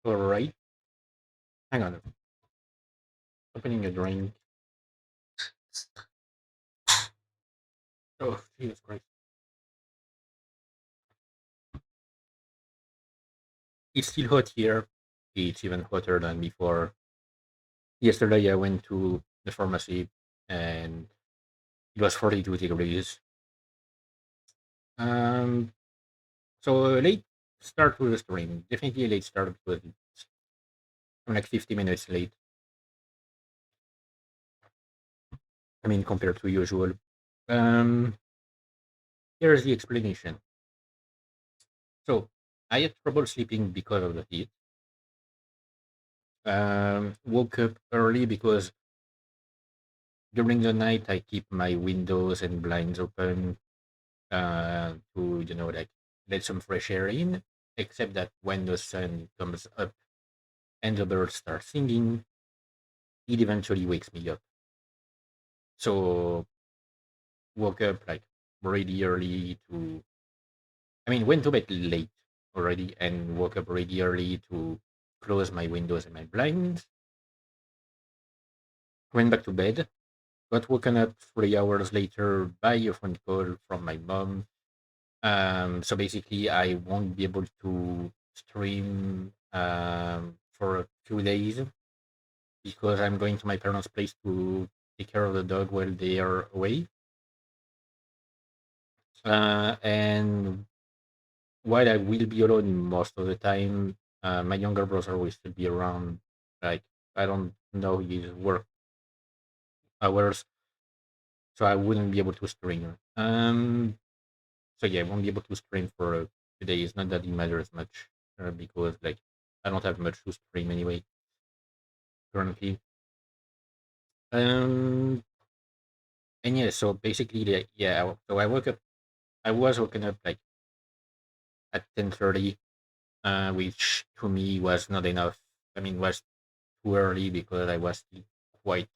All right. Hang on. Opening a drink. Oh, Jesus Christ. It's still hot here. It's even hotter than before. Yesterday, I went to the pharmacy and it was 42 degrees. Um, so a late start to the stream. Definitely a late start because I'm like 50 minutes late. I mean, compared to usual. Um, Here's the explanation. So I had trouble sleeping because of the heat. Woke up early because during the night I keep my windows and blinds open to like let some fresh air in. Except that when the sun comes up and the birds start singing, it eventually wakes me up. So woke up like really early to. I mean, went to bed late already and woke up really early to close my windows and my blinds. Went back to bed. Got woken up 3 hours later by a phone call from my mom. So basically, I won't be able to stream for a few days because I'm going to my parents' place to take care of the dog while they are away. And while I will be alone most of the time, my younger brother will still be around. Like, I don't know his work hours, so I wouldn't be able to stream. So yeah, I won't be able to stream for today. It's not that it matters much because like I don't have much to stream anyway currently. Um, and yeah, so basically, yeah. So I woke up. I was woken up like at 10:30, which to me was not enough. I mean, was too early because I was still quite.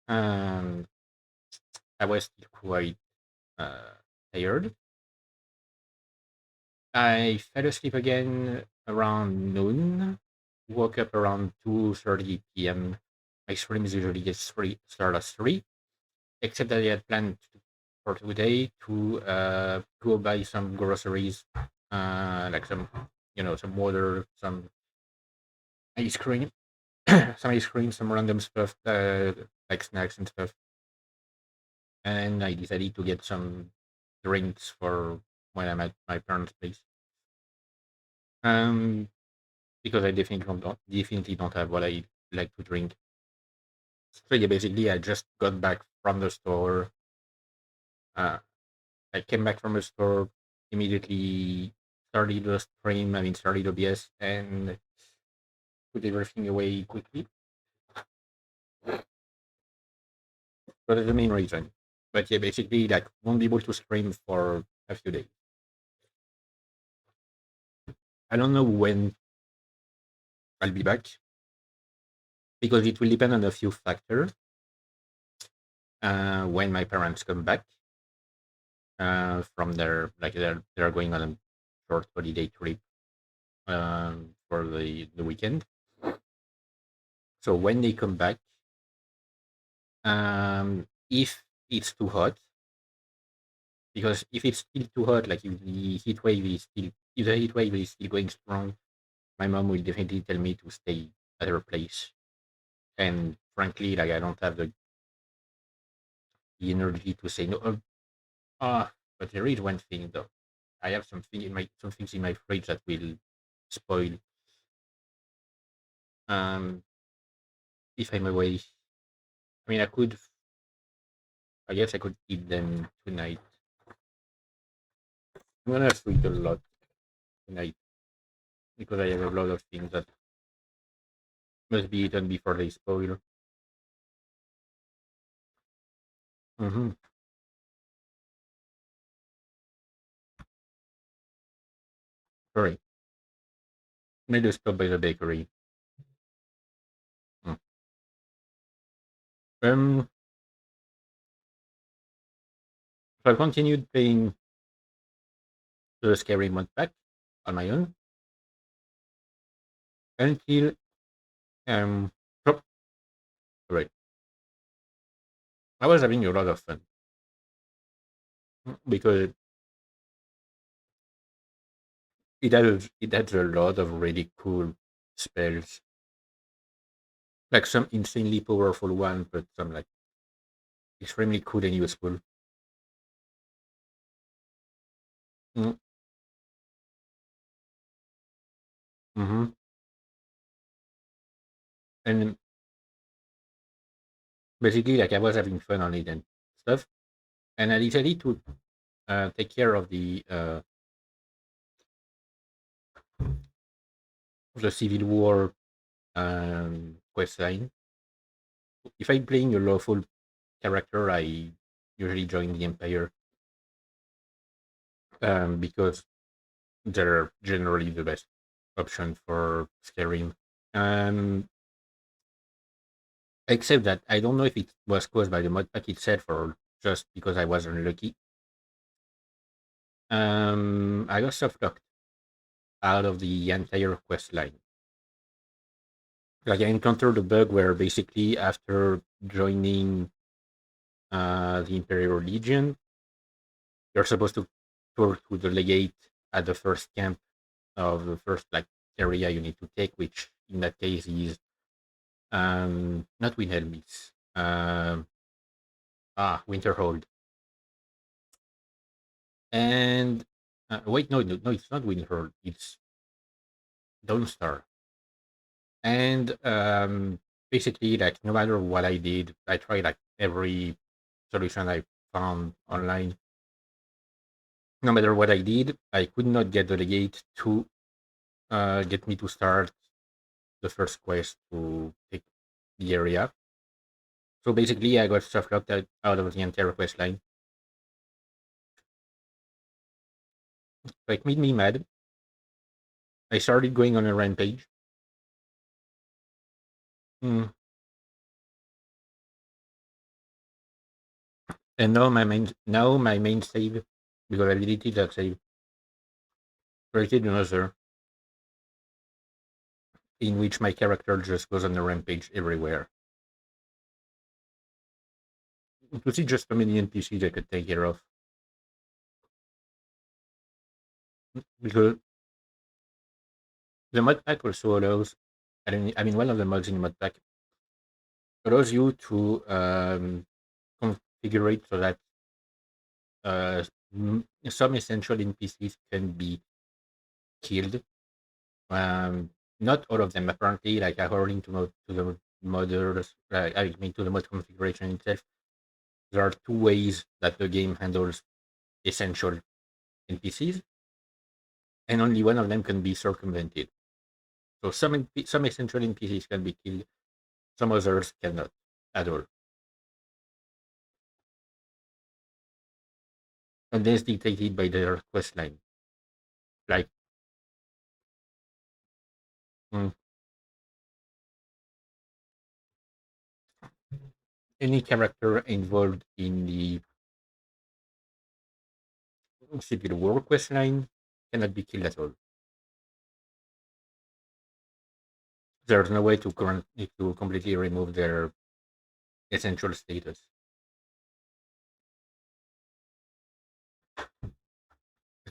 Um, I was still quite uh, tired. I fell asleep again around noon. Woke up around 2:30 p.m. My streams usually get start at 3, except that I had planned for today to go buy some groceries, like some water, some ice cream, some ice cream, some random stuff, like snacks and stuff. And I decided to get some drinks for when I'm at my parents' place. Um, because I definitely don't have what I like to drink. So yeah, basically, I just got back from the store. Uh, I came back from the store, immediately started the stream. I mean, started OBS and put everything away quickly. So that's the main reason. But yeah, basically, like, won't be able to stream for a few days. I don't know when I'll be back because it will depend on a few factors. When my parents come back from their like they're going on a short holiday trip for the weekend. So when they come back, if it's too hot, because if it's still too hot, like if the heat wave is still going strong, my mom will definitely tell me to stay at her place. And frankly, like I don't have the energy to say no. But there is one thing though. I have some things in my fridge that will spoil um if I'm away. I mean, I guess I could eat them tonight. I'm gonna sleep a lot tonight because I have a lot of things that must be eaten before they spoil. Mm-hmm. Sorry, made a stop by the bakery. Mm. Um, so I continued playing the Scary Month Pack on my own. until um oh, right. I was having a lot of fun because it had a lot of really cool spells, like some insanely powerful one, but some like extremely cool and useful. Mm, mm-hmm. And basically, like I was having fun on it and stuff, and I decided to take care of the Civil War quest line. If I'm playing a lawful character, I usually join the Empire because they're generally the best option for Skyrim. Um, except that I don't know if it was caused by the mod pack itself or just because I was unlucky. I got soft locked out of the entire quest line. Like I encountered a bug where basically after joining the Imperial Legion, you're supposed to talk to the legate at the first camp of the first like area you need to take, which in that case is not Wilhelm, it's Winterhold. And wait, no, it's not Winterhold, it's Dawnstar. And basically, like no matter what I did, I tried like every solution I found online. No matter what I did, I could not get the legate to get me to start the first quest to take the area. So basically, I got stuff locked out of the entire quest line. Like, made me mad. I started going on a rampage. Mm. And now my main save, because I deleted that save, created another in which my character just goes on a rampage everywhere. To see just how many NPCs I could take care of. Because the mod pack also allows, I mean, one of the mods in the mod pack allows you to configure it so that some essential NPCs can be killed. Um, Not all of them, apparently, like according to the modders, I mean, to the mod configuration itself, there are two ways that the game handles essential NPCs, and only one of them can be circumvented. So some essential NPCs can be killed, some others cannot at all. And that's dictated by their quest line. Like, mm, any character involved in the Civil War quest line cannot be killed at all. There's no way to completely remove their essential status.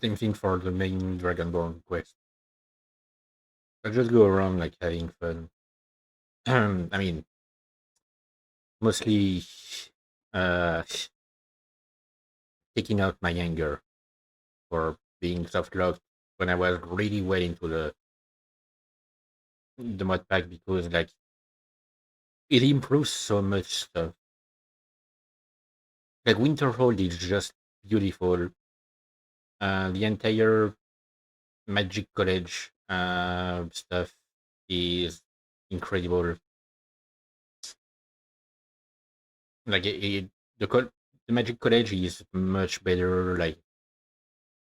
Same thing for the main Dragonborn quest. I just go around like having fun. I mean, mostly uh, taking out my anger for being soft locked when I was really well into the mod pack because like it improves so much stuff. Like Winterhold is just beautiful. The entire Magic College stuff is incredible. Like the Magic College is much better. Like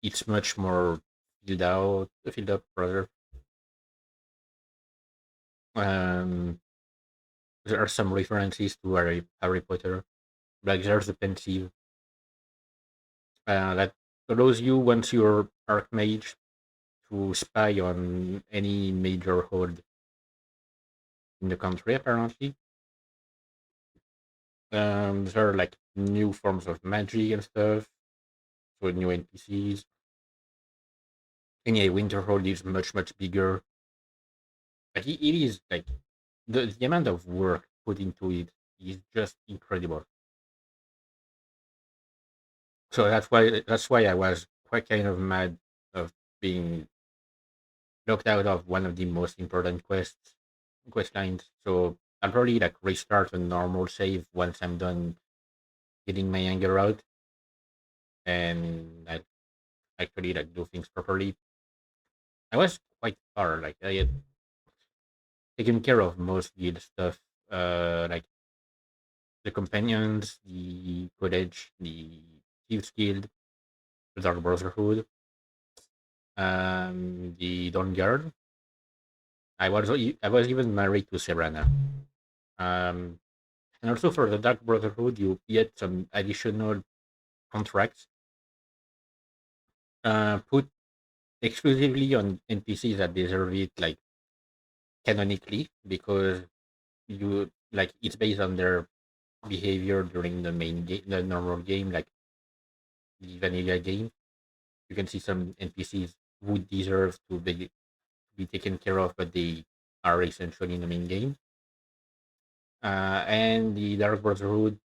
it's much more filled up rather. Um, there are some references to Harry Potter. Like there's the pensive that allows you once you're Archmage to spy on any major hold in the country apparently. There are like new forms of magic and stuff, so new NPCs. And yeah, Winterhold is much bigger, but it is like the amount of work put into it is just incredible. So that's why I was quite kind of mad of being locked out of one of the most important quest lines. So I'll probably like restart a normal save once I'm done getting my anger out, and I actually like do things properly. I was quite far, like I had taken care of most guild stuff, like the companions, the college, the thieves guild, the dark brotherhood, the dawn guard. I was even married to Serana. Um, and also for the dark brotherhood, you get some additional contracts put exclusively on NPCs that deserve it, like canonically, because you like it's based on their behavior during the main game, the normal game, like the vanilla game. You can see some NPCs who deserve to be taken care of, but they are essentially in the main game. And the Dark Brotherhood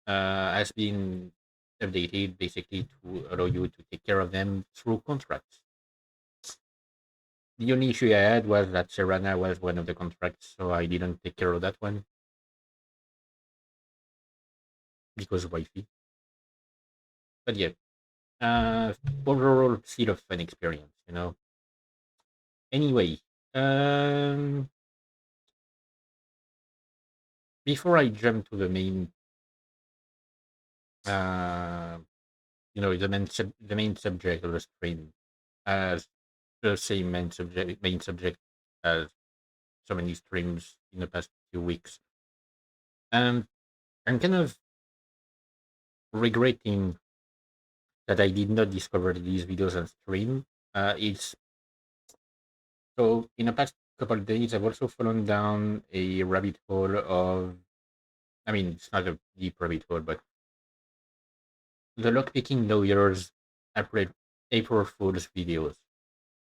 has been updated basically to allow you to take care of them through contracts. The only issue I had was that Serana was one of the contracts, so I didn't take care of that one because wifey. But yeah, uh, overall, still a fun experience. Anyway, um, before I jump to the main, uh, the main subject of the stream, as the same main subject as so many streams in the past few weeks. Um, I'm kind of regretting that I did not discover these videos on stream. It's so in the past couple of days, I've also fallen down a rabbit hole of. I mean, it's not a deep rabbit hole, but the lockpicking lawyers April Fool's videos,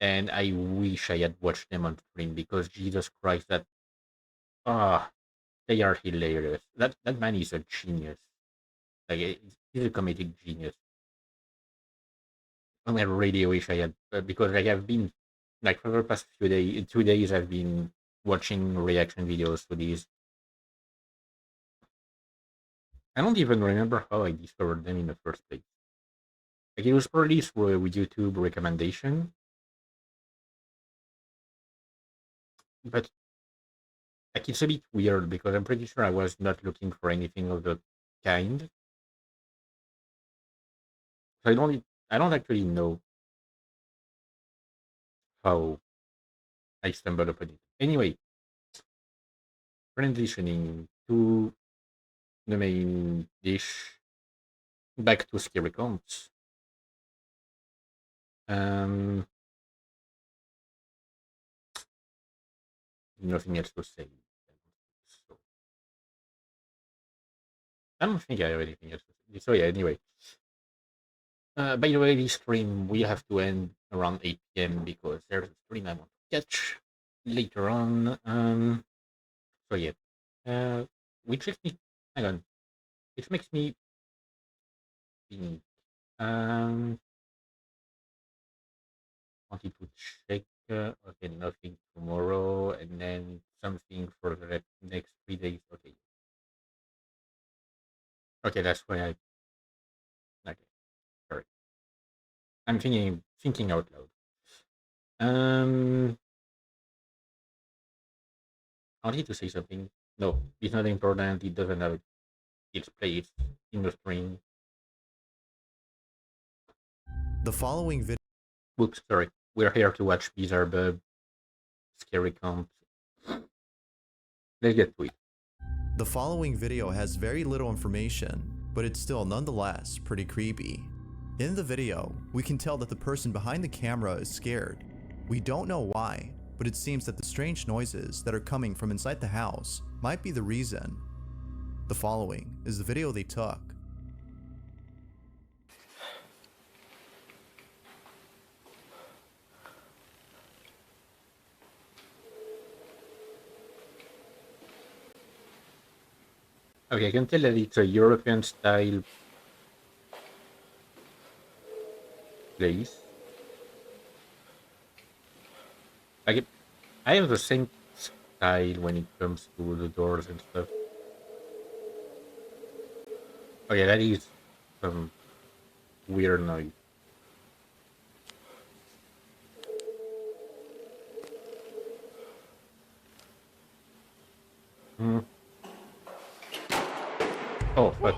and I wish I had watched them on stream because Jesus Christ, that ah, they are hilarious. That man is a genius. Like he's a comedic genius. And I really wish I had because I have been like for the past few days, 2 days, I've been watching reaction videos to these. I don't even remember how I discovered them in the first place. Like it was probably through a YouTube recommendation, but like it's a bit weird because I'm pretty sure I was not looking for anything of the kind. So I don't actually know how I stumbled upon it. Anyway, transitioning to the main dish, back to scary counts. Um, Nothing else to say. So I don't think I have anything else to say. So yeah, anyway. By the way, this stream we have to end around 8 p.m. because there's a stream I want to catch later on. So yeah. Uh, which makes me hang on. Which makes me think. Um, wanted to check. Okay, nothing tomorrow, and then something for the next 3 days. Okay, okay, that's why I. Okay, sorry. I'm thinking out loud. Um, I wanted to say something. No, it's not important. It doesn't have its place in the stream. The following video. Whoops, sorry. We're here to watch Bizarre Bub, Scary Comp. Let's get to it. The following video has very little information, but it's still nonetheless pretty creepy. In the video, we can tell that the person behind the camera is scared. We don't know why, but it seems that the strange noises that are coming from inside the house might be the reason. The following is the video they took. Okay, I can tell that it's a European style place. Like, I have the same style when it comes to the doors and stuff. Oh yeah, that is some weird noise. Hmm. Oh, fuck.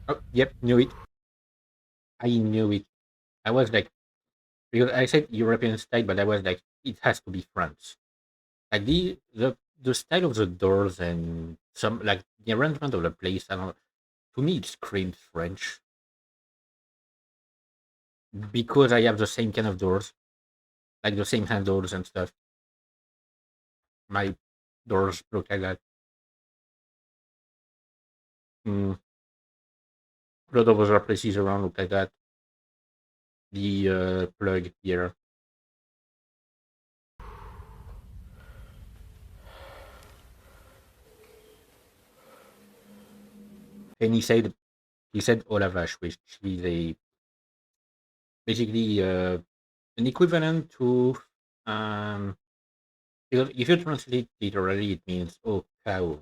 Oh, yep, knew it. I knew it. I was like, because I said European style, but I was like, it has to be France. Like the style of the doors and some like the arrangement of the place. I don't know. To me, it screams French because I have the same kind of doors, like the same handles and stuff. My doors look like that. Mm, a lot of other places around look like that. The plug here, and he said Olavash, which is a basically an equivalent to um because if you translate literally, it means oh cow,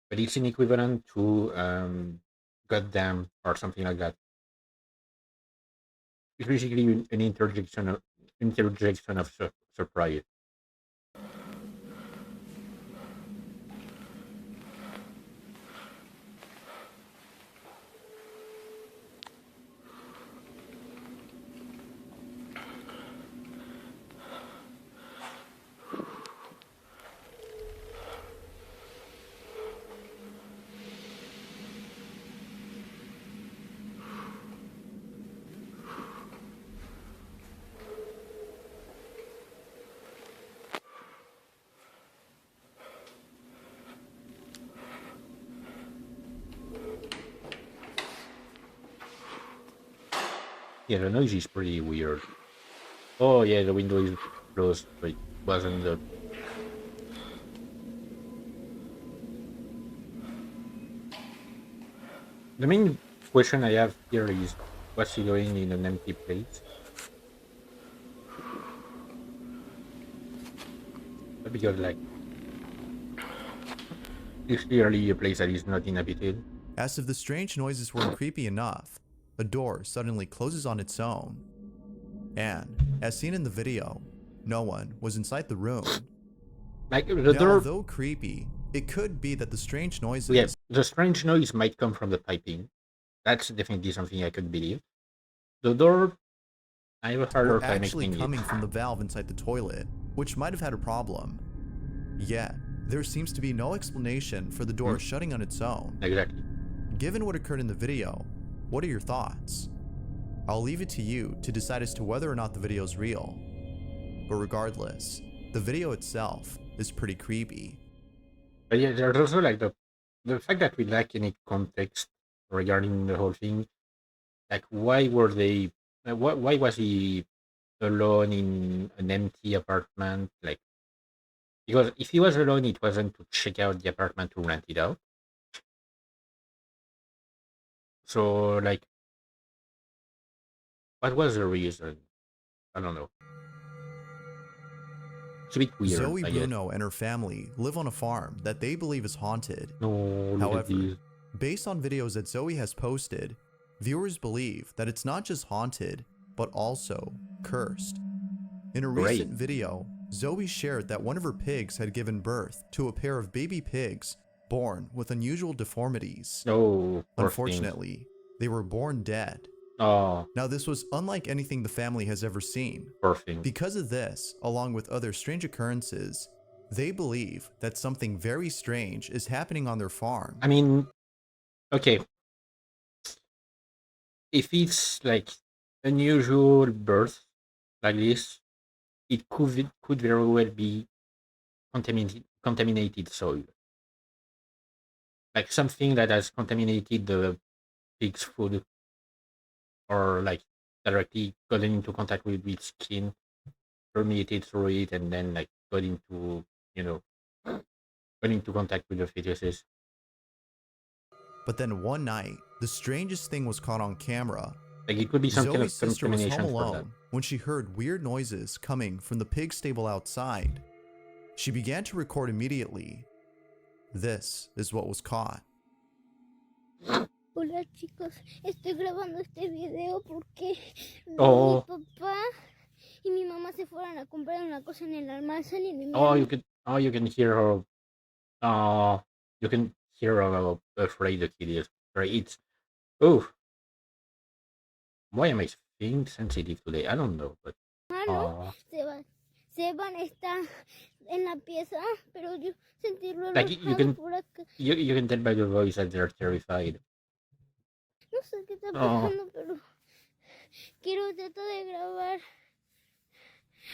but it's an equivalent to goddamn or something like that. It's basically an interjection of surprise. Yeah, the noise is pretty weird. Oh yeah, the window is closed, but it wasn't the. The main question I have here is what's he doing in an empty place? Because like it's clearly a place that is not inhabited. As if the strange noises weren't creepy enough, a door suddenly closes on its own. And, as seen in the video, no one was inside the room. Like the Now, door, although creepy, it could be that the strange yeah, noises the strange noise might come from the piping. That's definitely something I could believe. The door, I have a were harder time actually explaining it. coming from the valve inside the toilet, which might have had a problem. Yet, there seems to be no explanation for the Hmm? door shutting on its own. Exactly. Given what occurred in the video, what are your thoughts? I'll leave it to you to decide as to whether or not the video is real. But regardless, the video itself is pretty creepy. But yeah, there's also like the fact that we lack any context regarding the whole thing. Like, why were they? Why was he alone in an empty apartment? Like, because if he was alone, it wasn't to check out the apartment to rent it out. So, like, what was the reason? I don't know. It's a bit weird, Zoe I guess. Bruno and her family live on a farm that they believe is haunted. No, look at However, these. based on videos that Zoe has posted, viewers believe that it's not just haunted, but also cursed. In a Great. recent video, Zoe shared that one of her pigs had given birth to a pair of baby pigs born with unusual deformities. No, poor things. Unfortunately, they were born dead. Oh, Now, this was unlike anything the family has ever seen. poor things. Because of this, along with other strange occurrences, They believe that something very strange is happening on their farm. I mean, okay, if it's like unusual birth like this, it could very well be contaminated soil, like something that has contaminated the pig's food, or like directly gotten into contact with its skin, permeated through it, and then like got into, you know, got into contact with the fetuses. But then one night, the strangest thing was caught on camera. Like it could be some kind Zoe's of sister was home contamination for that. alone when she heard weird noises coming from the pig stable outside. She began to record immediately. This is what was caught. Hola chicos, estoy grabando este video porque mi Oh, papá y mi mamá se fueron a comprar una cosa en el almacén y mi oh, mamá... you can hear her. Uh, you can hear how afraid the kid is. Right? It's, oh, why am I being sensitive today? I don't know, but Hermano, uh, Seban está en la pieza, pero yo sentirlo like enojado por acá. you can tell by the voice that they're terrified. No sé qué está Oh, pasando, pero quiero tratar de grabar.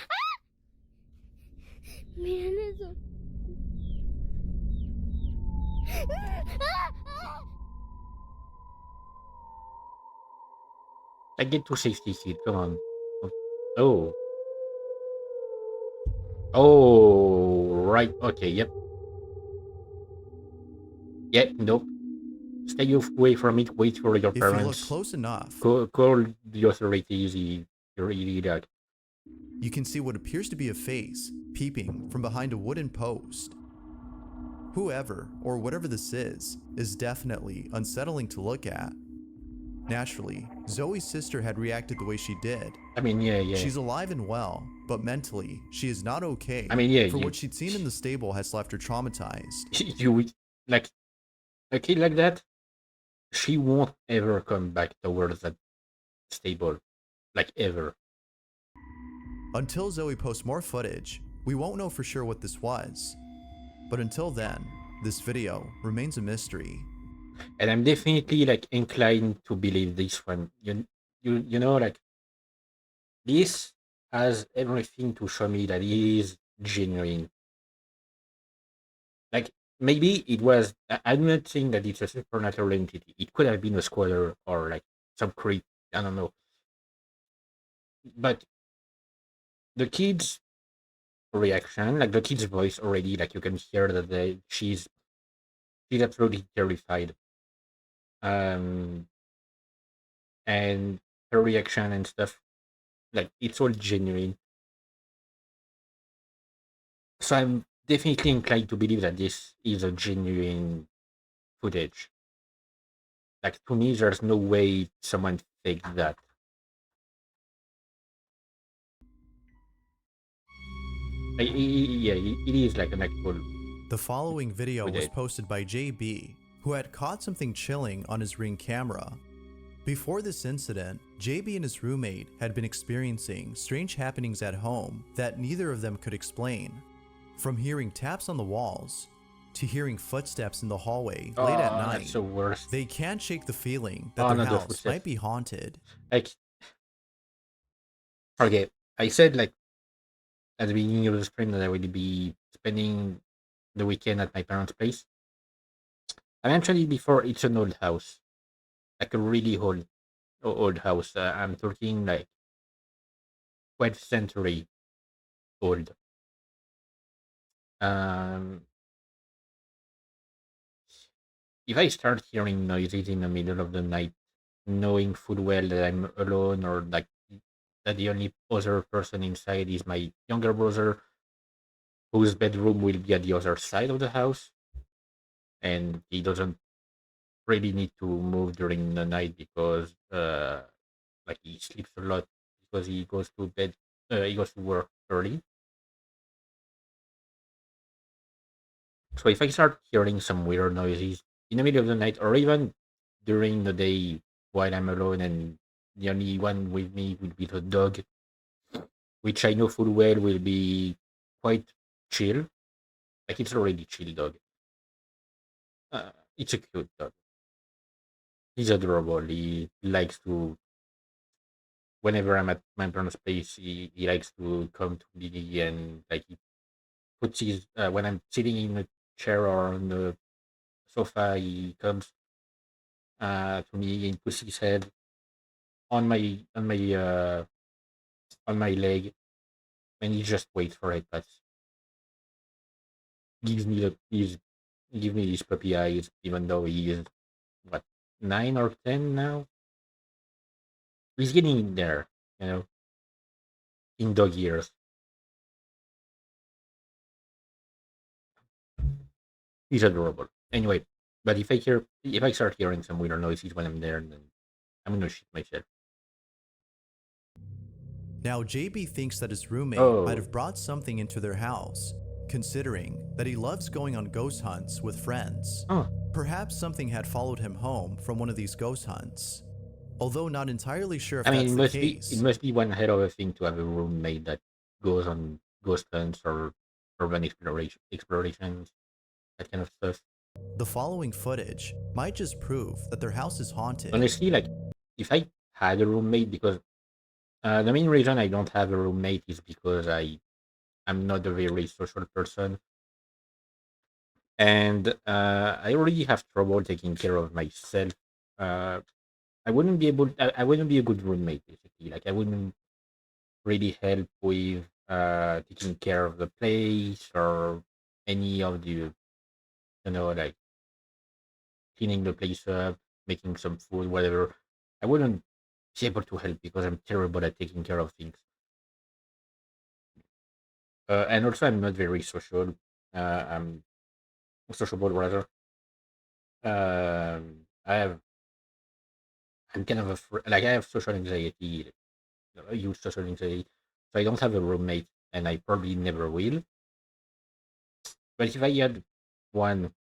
¡Ah! Miren eso. ¡Ah! ¡Ah! I get to safety, kid. Come on. Oh, oh, right. Okay. Yep. Yeah. Nope. Stay away from it. Wait for your If you look parents. close enough, Call the authorities. You're idiot. you can see what appears to be a face peeping from behind a wooden post. Whoever or whatever this is definitely unsettling to look at. Naturally, Zoe's sister had reacted the way she did. I mean, yeah. She's alive and well, but mentally, she is not okay. I mean, yeah. For what she'd seen in the stable has left her traumatized. You like a kid like that. She won't ever come back towards that stable, like ever. Until Zoe posts more footage, we won't know for sure what this was. But until then, this video remains a mystery. And I'm definitely like inclined to believe this one. You know, like this has everything to show me that it is genuine. Like maybe it was. I'm not saying that it's a supernatural entity. It could have been a squatter or like some creep. I don't know. But the kid's reaction, like the kid's voice already, like you can hear that she's absolutely terrified. Um, and her reaction and stuff, like it's all genuine. So I'm definitely inclined to believe that this is a genuine footage. Like to me, there's no way someone faked that. Like, yeah, it is like an actual The following video was footage. posted by JB, who had caught something chilling on his Ring camera. Before this incident, JB and his roommate had been experiencing strange happenings at home that neither of them could explain. From hearing taps on the walls, to hearing footsteps in the hallway late at Oh, night, that's the worst. they can't shake the feeling that Oh, their no, the house footsteps. might be haunted. Like, okay, I said like at the beginning of the stream that I would be spending the weekend at my parents' place. Eventually, before it's an old house, like a really old house. I'm talking like 12th century old. Um, if I start hearing noises in the middle of the night, knowing full well that I'm alone or like that the only other person inside is my younger brother, whose bedroom will be at the other side of the house, and he doesn't really need to move during the night because like he sleeps a lot because he goes to bed he goes to work early. So if I start hearing some weird noises in the middle of the night or even during the day while I'm alone and the only one with me would be the dog, which I know full well will be quite chill, Like it's a really chill dog. It's a cute dog. He's adorable. He likes to, whenever I'm at my parents' place, he likes to come to me and like he puts his when I'm sitting in a chair or on the sofa, he comes to me and puts his head on my leg, and he just waits for it. But gives me the he's give me these puppy eyes, even though he is what 9 or 10 now. He's getting in there, you know, in dog years. He's adorable. Anyway, but if I start hearing some weird noises when I'm there, then I'm gonna shit myself. Now, JB thinks that his roommate might Oh, have brought something into their house, considering that he loves going on ghost hunts with friends. oh. Perhaps something had followed him home from one of these ghost hunts. Although not entirely sure I if mean, that's the it case, must be one hell of a thing to have a roommate that goes on ghost hunts or urban explorations, that kind of stuff. the following footage might just prove that their house is haunted. Honestly, like if I had a roommate, because the main reason I don't have a roommate is because I'm not a very social person, and I already have trouble taking care of myself. Uh, I wouldn't be a good roommate basically. Like I wouldn't really help with taking care of the place or any of the like cleaning the place up, making some food, whatever. I wouldn't be able to help because I'm terrible at taking care of things. And also, I'm not very social. I'm sociable rather. I'm kind of like I have social anxiety, a huge social anxiety. So I don't have a roommate, and I probably never will. But if I had one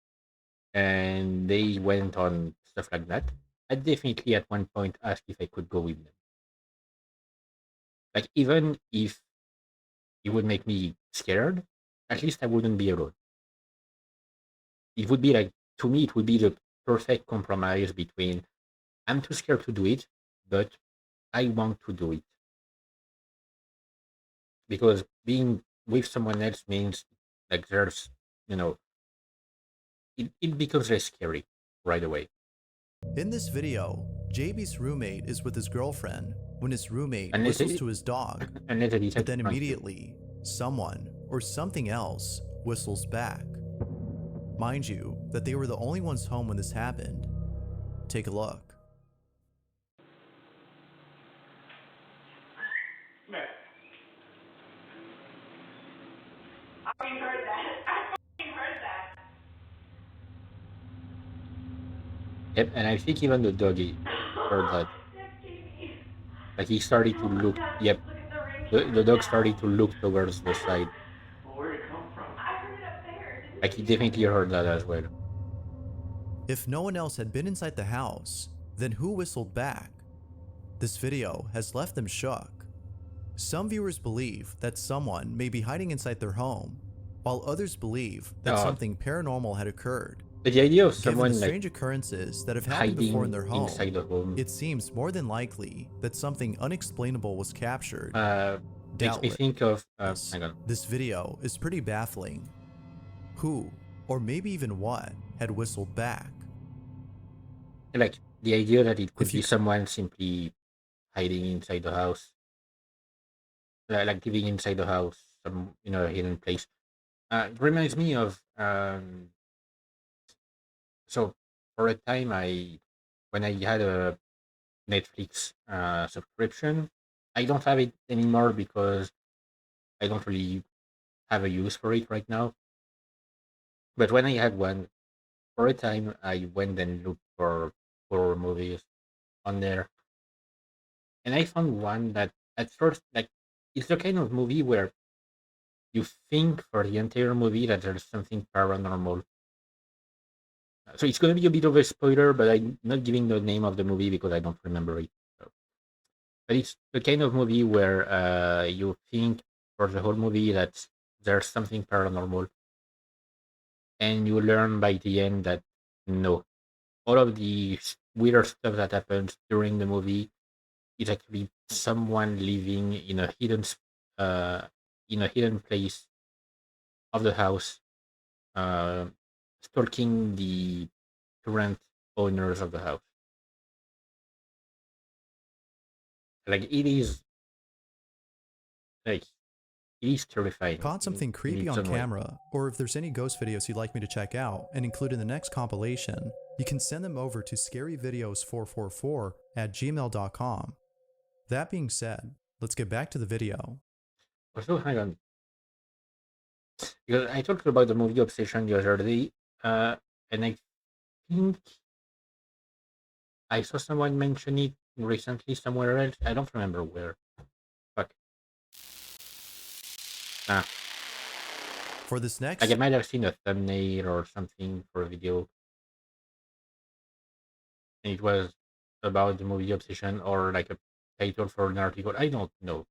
and they went on stuff like that, I definitely at one point asked if I could go with them. Like even if it would make me scared, at least I wouldn't be alone. It would be like to me, it would be the perfect compromise between I'm too scared to do it, but I want to do it because being with someone else means like there's you know it becomes less scary right away. In this video, JB's roommate is with his girlfriend when his roommate Unless whistles it, to his dog, unless I but decide to then prank you. immediately, someone or something else whistles back. Mind you, that they were the only ones home when this happened. Take a look. Man, I fucking heard that. I fucking heard that. Yep, and I think even the doggy heard that. That's TV. Like he started to Oh my look. god, Yep, look at the ring the camera dog now. started to look towards the side. Well, where'd it come from? I heard it up there. Like Didn't he you hear definitely it? heard that as well. If no one else had been inside the house, then who whistled back? This video has left them shook. Some viewers believe that someone may be hiding inside their home, while others believe that Uh, something paranormal had occurred. the idea of Given the someone like strange occurrences that have happened before in hiding their home, inside the home it seems more than likely that something unexplainable was captured. uh, makes me Doubtless, think of. Hang on. this video is pretty baffling. Who, or maybe even what, had whistled back? Like the idea that it could If be you someone simply hiding inside the house, like living inside the house, some a hidden place. It reminds me of so for a time when I had a Netflix subscription, I don't have it anymore because I don't really have a use for it right now. But when I had one for a time, I went and looked for horror movies on there, and I found one that at first, like, it's the kind of movie where you think for the entire movie that there's something paranormal. So it's going to be a bit of a spoiler, but I'm not giving the name of the movie because I don't remember it. So, but it's the kind of movie where you think for the whole movie that there's something paranormal, and you learn by the end that no, all of the weird stuff that happens during the movie is actually someone living uh, in a hidden place of the house, uh, stalking the current owners of the house. Like like it is terrifying. Caught something In creepy its on own way. camera, or if there's any ghost videos you'd like me to check out and include in the next compilation, you can send them over to scaryvideos444@gmail.com. That being said, let's get back to the video. Also, hang on, because I talked about the movie Obsession the other day, and I think I saw someone mention it recently somewhere else. I don't remember where. Fuck. Ah, For this like I next might have seen a thumbnail or something for a video, and it was about the movie Obsession or like a title for an article. I don't know.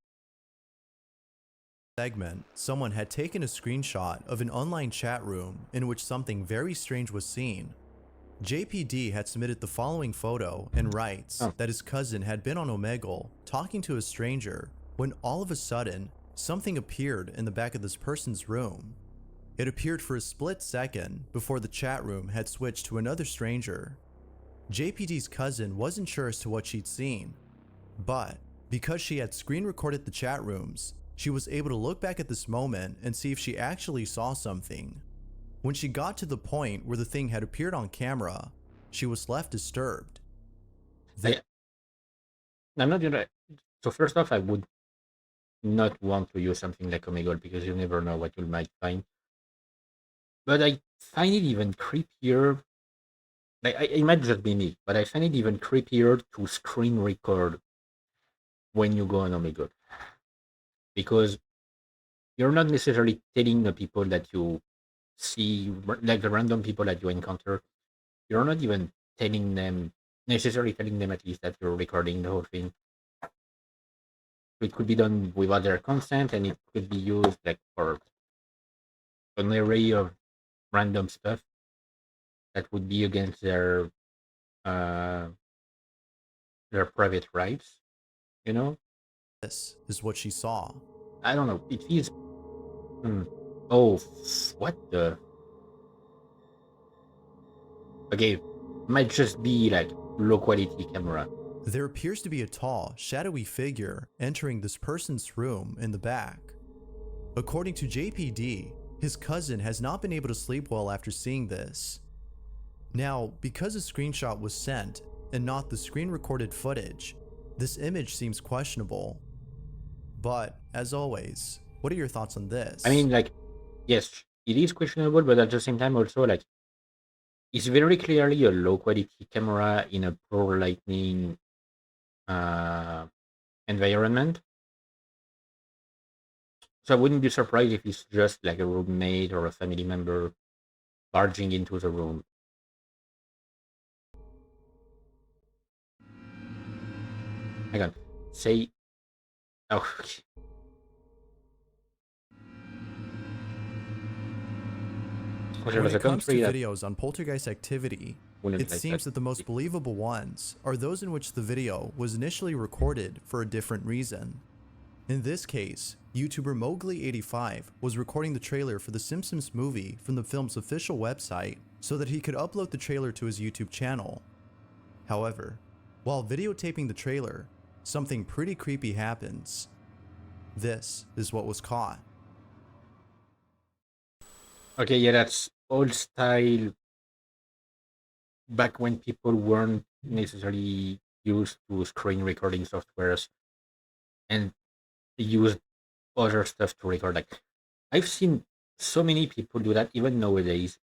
segment, someone had taken a screenshot of an online chat room in which something very strange was seen. JPD had submitted the following photo and writes Oh, that his cousin had been on Omegle talking to a stranger when all of a sudden something appeared in the back of this person's room. It appeared for a split second before the chat room had switched to another stranger. JPD's cousin wasn't sure as to what she'd seen, but because she had screen recorded the chat rooms, she was able to look back at this moment and see if she actually saw something. When she got to the point where the thing had appeared on camera, she was left disturbed. I, I'm not gonna. So first off, I would not want to use something like Omegle because you never know what you might find. But I find it even creepier. Like it might just be me, but I find it even creepier to screen record when you go on Omegle because you're not necessarily telling the people that you see, like the random people that you encounter. You're not even telling them necessarily telling them at least that you're recording the whole thing. It could be done without their consent, and it could be used like for an array of random stuff that would be against uh, their private rights. You know, This is what she saw. I don't know. It feels. Hmm. Oh, what the? Okay, might just be like low quality camera. There appears to be a tall, shadowy figure entering this person's room in the back. According to JPD, his cousin has not been able to sleep well after seeing this. Now, because a screenshot was sent and not the screen recorded footage, this image seems questionable. But, as always, what are your thoughts on I this? mean, like, yes, it is questionable, but at the same time, also like it's very clearly a low quality camera in a poor lighting uh, environment. So I wouldn't be surprised if it's just like a roommate or a family member barging into the room. Hang on, say, oh, there When was it a comes to country that videos on poltergeist activity, wouldn't it like that. seems that the most believable ones are those in which the video was initially recorded for a different reason. In this case, YouTuber Mowgli85 was recording the trailer for the Simpsons movie from the film's official website so that he could upload the trailer to his YouTube channel. However, while videotaping the trailer, something pretty creepy happens. This is what was caught. Okay, yeah, that's old style. Back when people weren't necessarily used to screen recording softwares and used other stuff to record. Like I've seen so many people do that even nowadays.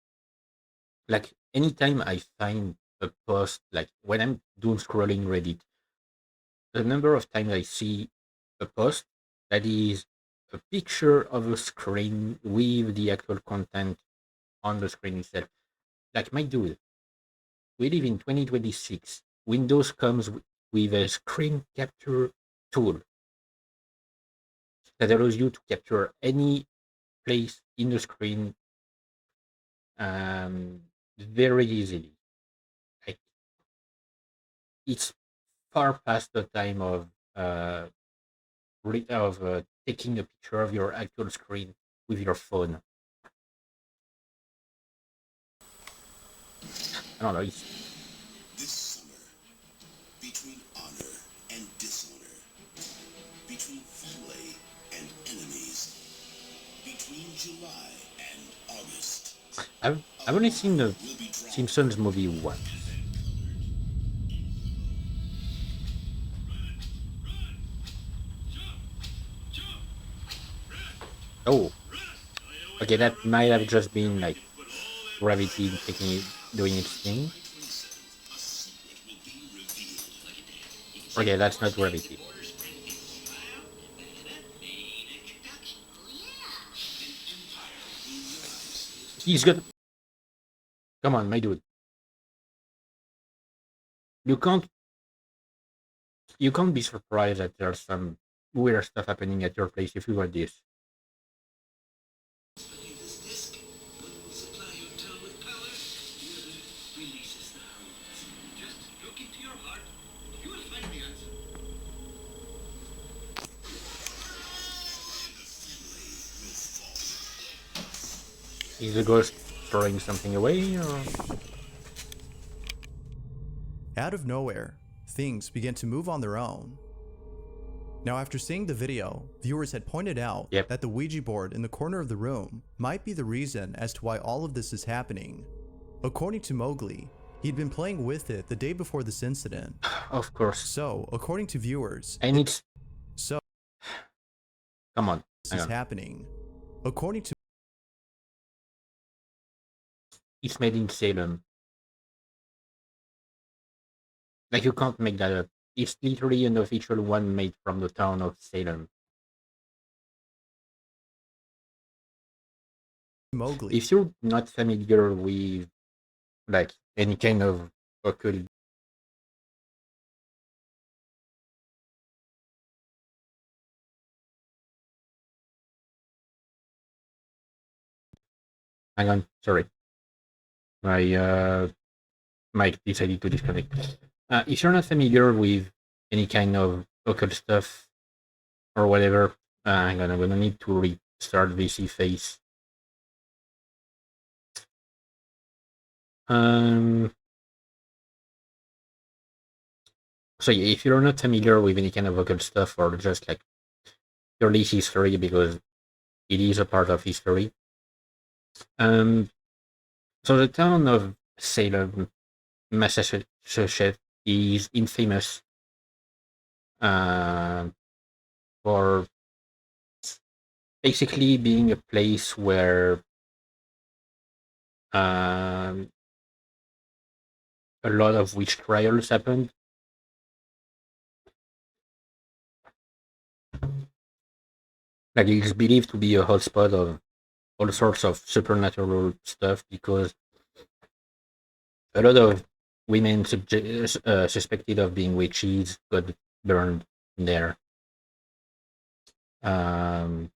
Like anytime I find a post, like when I'm doom scrolling Reddit, the number of times I see a post that is a picture of a screen with the actual content on the screen itself. Like my dude, we live in 2026. Windows comes with a screen capture tool that allows you to capture any place in the screen um, very easily. Like, it's far past the time of taking a picture of your actual screen with your phone. I don't know. It's This summer, between honor and dishonor, between family and enemies, between July and August, a I've only seen line the will be drawn. Simpsons movie once. Oh, okay, that might have just been like gravity doing its thing. A secret will be revealed. Okay, that's not gravity. He's got. Come on, my dude. You can't. You can't be surprised that there's some weird stuff happening at your place if you want this. This disc will supply your town with power. The other releases the hounds. Just look into your heart. You will find the answer. And the family will fall. Is the ghost throwing something away, or Out of nowhere, things began to move on their own. Now, after seeing the video, viewers had pointed out Yep. that the Ouija board in the corner of the room might be the reason as to why all of this is happening. According to Mowgli, he'd been playing with it the day before this incident. of course? So, according to viewers, And it's so come on, this hang is on. happening. According to It's made in Salem. Like, you can't make that up. It's literally an official one made from the town of Salem. Mowgli, If you're not familiar with like any kind of occult, hang on, sorry, my mic decided to disconnect. If you're not familiar with any kind of occult stuff or whatever, hang on, I'm gonna need to restart VC face. Um, so yeah, if you're not familiar with any kind of occult stuff or just like purely history, because it is a part of history. Um, so the town of Salem, Massachusetts, is infamous uh, for basically being a place where um, a lot of witch trials happened. Like, it's believed to be a hotspot of all sorts of supernatural stuff because a lot of women suspected of being witches got burned there. Um,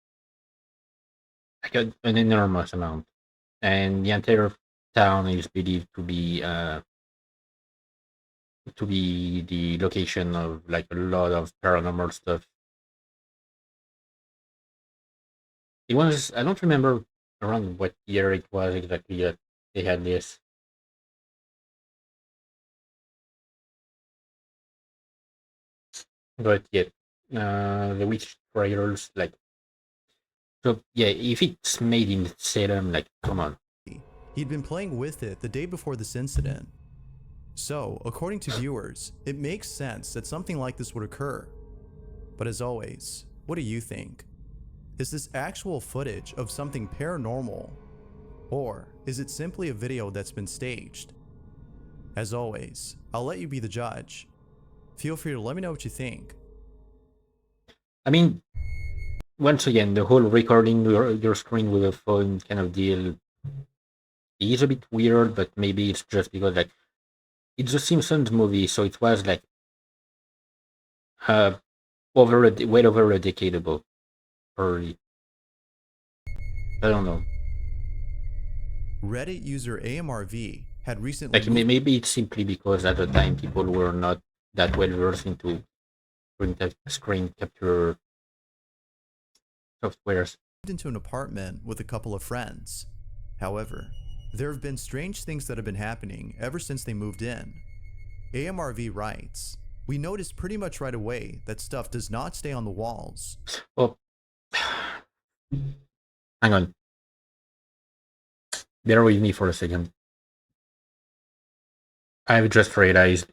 like an enormous amount, and the entire town is believed to be the location of like a lot of paranormal stuff. It was, I don't remember around what year it was exactly that they had this. But yeah, the witch trials, like, so yeah, if it's made in Salem, like, come on. he'd been playing with it the day before this incident. So, according to viewers, it makes sense that something like this would occur. But as always, what do you think? Is this actual footage of something paranormal? Or is it simply a video that's been staged? As always, I'll let you be the judge. Feel free to let me know what you think. I mean, once again, the whole recording your screen with a phone kind of deal is a bit weird, but maybe it's just because like it's a Simpsons movie, so it was like uh well over a decade ago, or I don't know. Reddit user AMRV had recently Like maybe it's simply because at the time people were not that well versed into screen capture softwares. moved into an apartment with a couple of friends. However, there have been strange things that have been happening ever since they moved in. AMRV writes, "We noticed pretty much right away that stuff does not stay on the walls." Oh, hang on. Bear with me for a second. I've just realized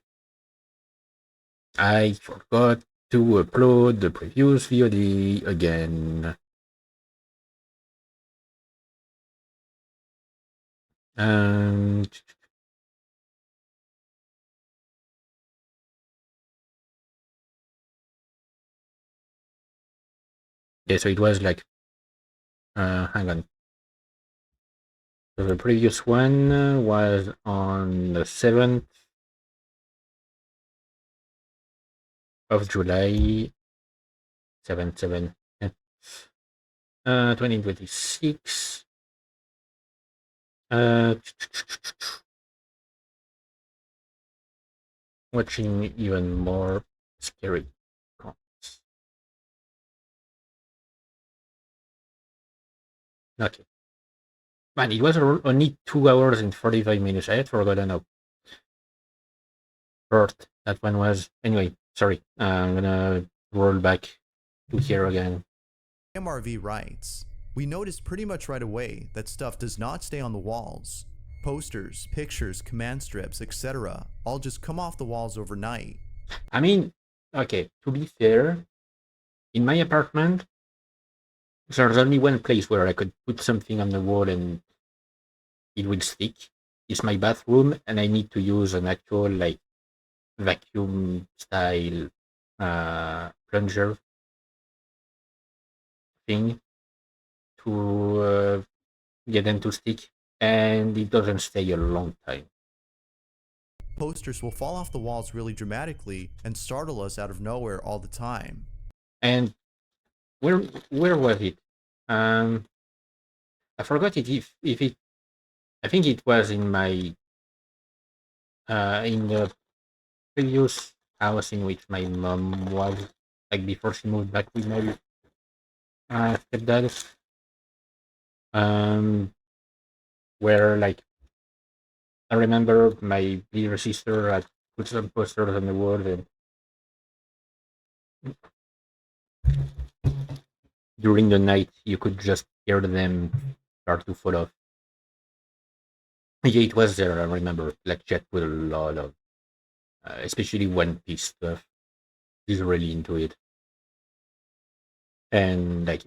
I forgot to upload the previous VOD again. Um, yeah, so it was like, hang on. So the previous one was on the 7th of July, 7/7, 2026. Watching even more scary comments. Okay. Man, it was only 2 hours and 45 minutes. I had forgotten how short that one was. Anyway, sorry. I'm gonna roll back to here again. AMRV writes, "We noticed pretty much right away that stuff does not stay on the walls. Posters, pictures, command strips, etc. all just come off the walls overnight." I mean, okay, to be fair, in my apartment, there's only one place where I could put something on the wall and it would stick. It's my bathroom, and I need to use an actual like vacuum style plunger thing to get them to stick, and it doesn't stay a long time. Posters will fall off the walls really dramatically and startle us out of nowhere all the time. And where was it? I forgot it if it. I think it was in my in the previous house in which my mom was, like before she moved back with my stepdad. Where like I remember my little sister had put some posters on the wall, and during the night you could just hear them start to fall off. Yeah, it was there. I remember, like Jet with a lot of, especially One Piece stuff. He's really into it, and like,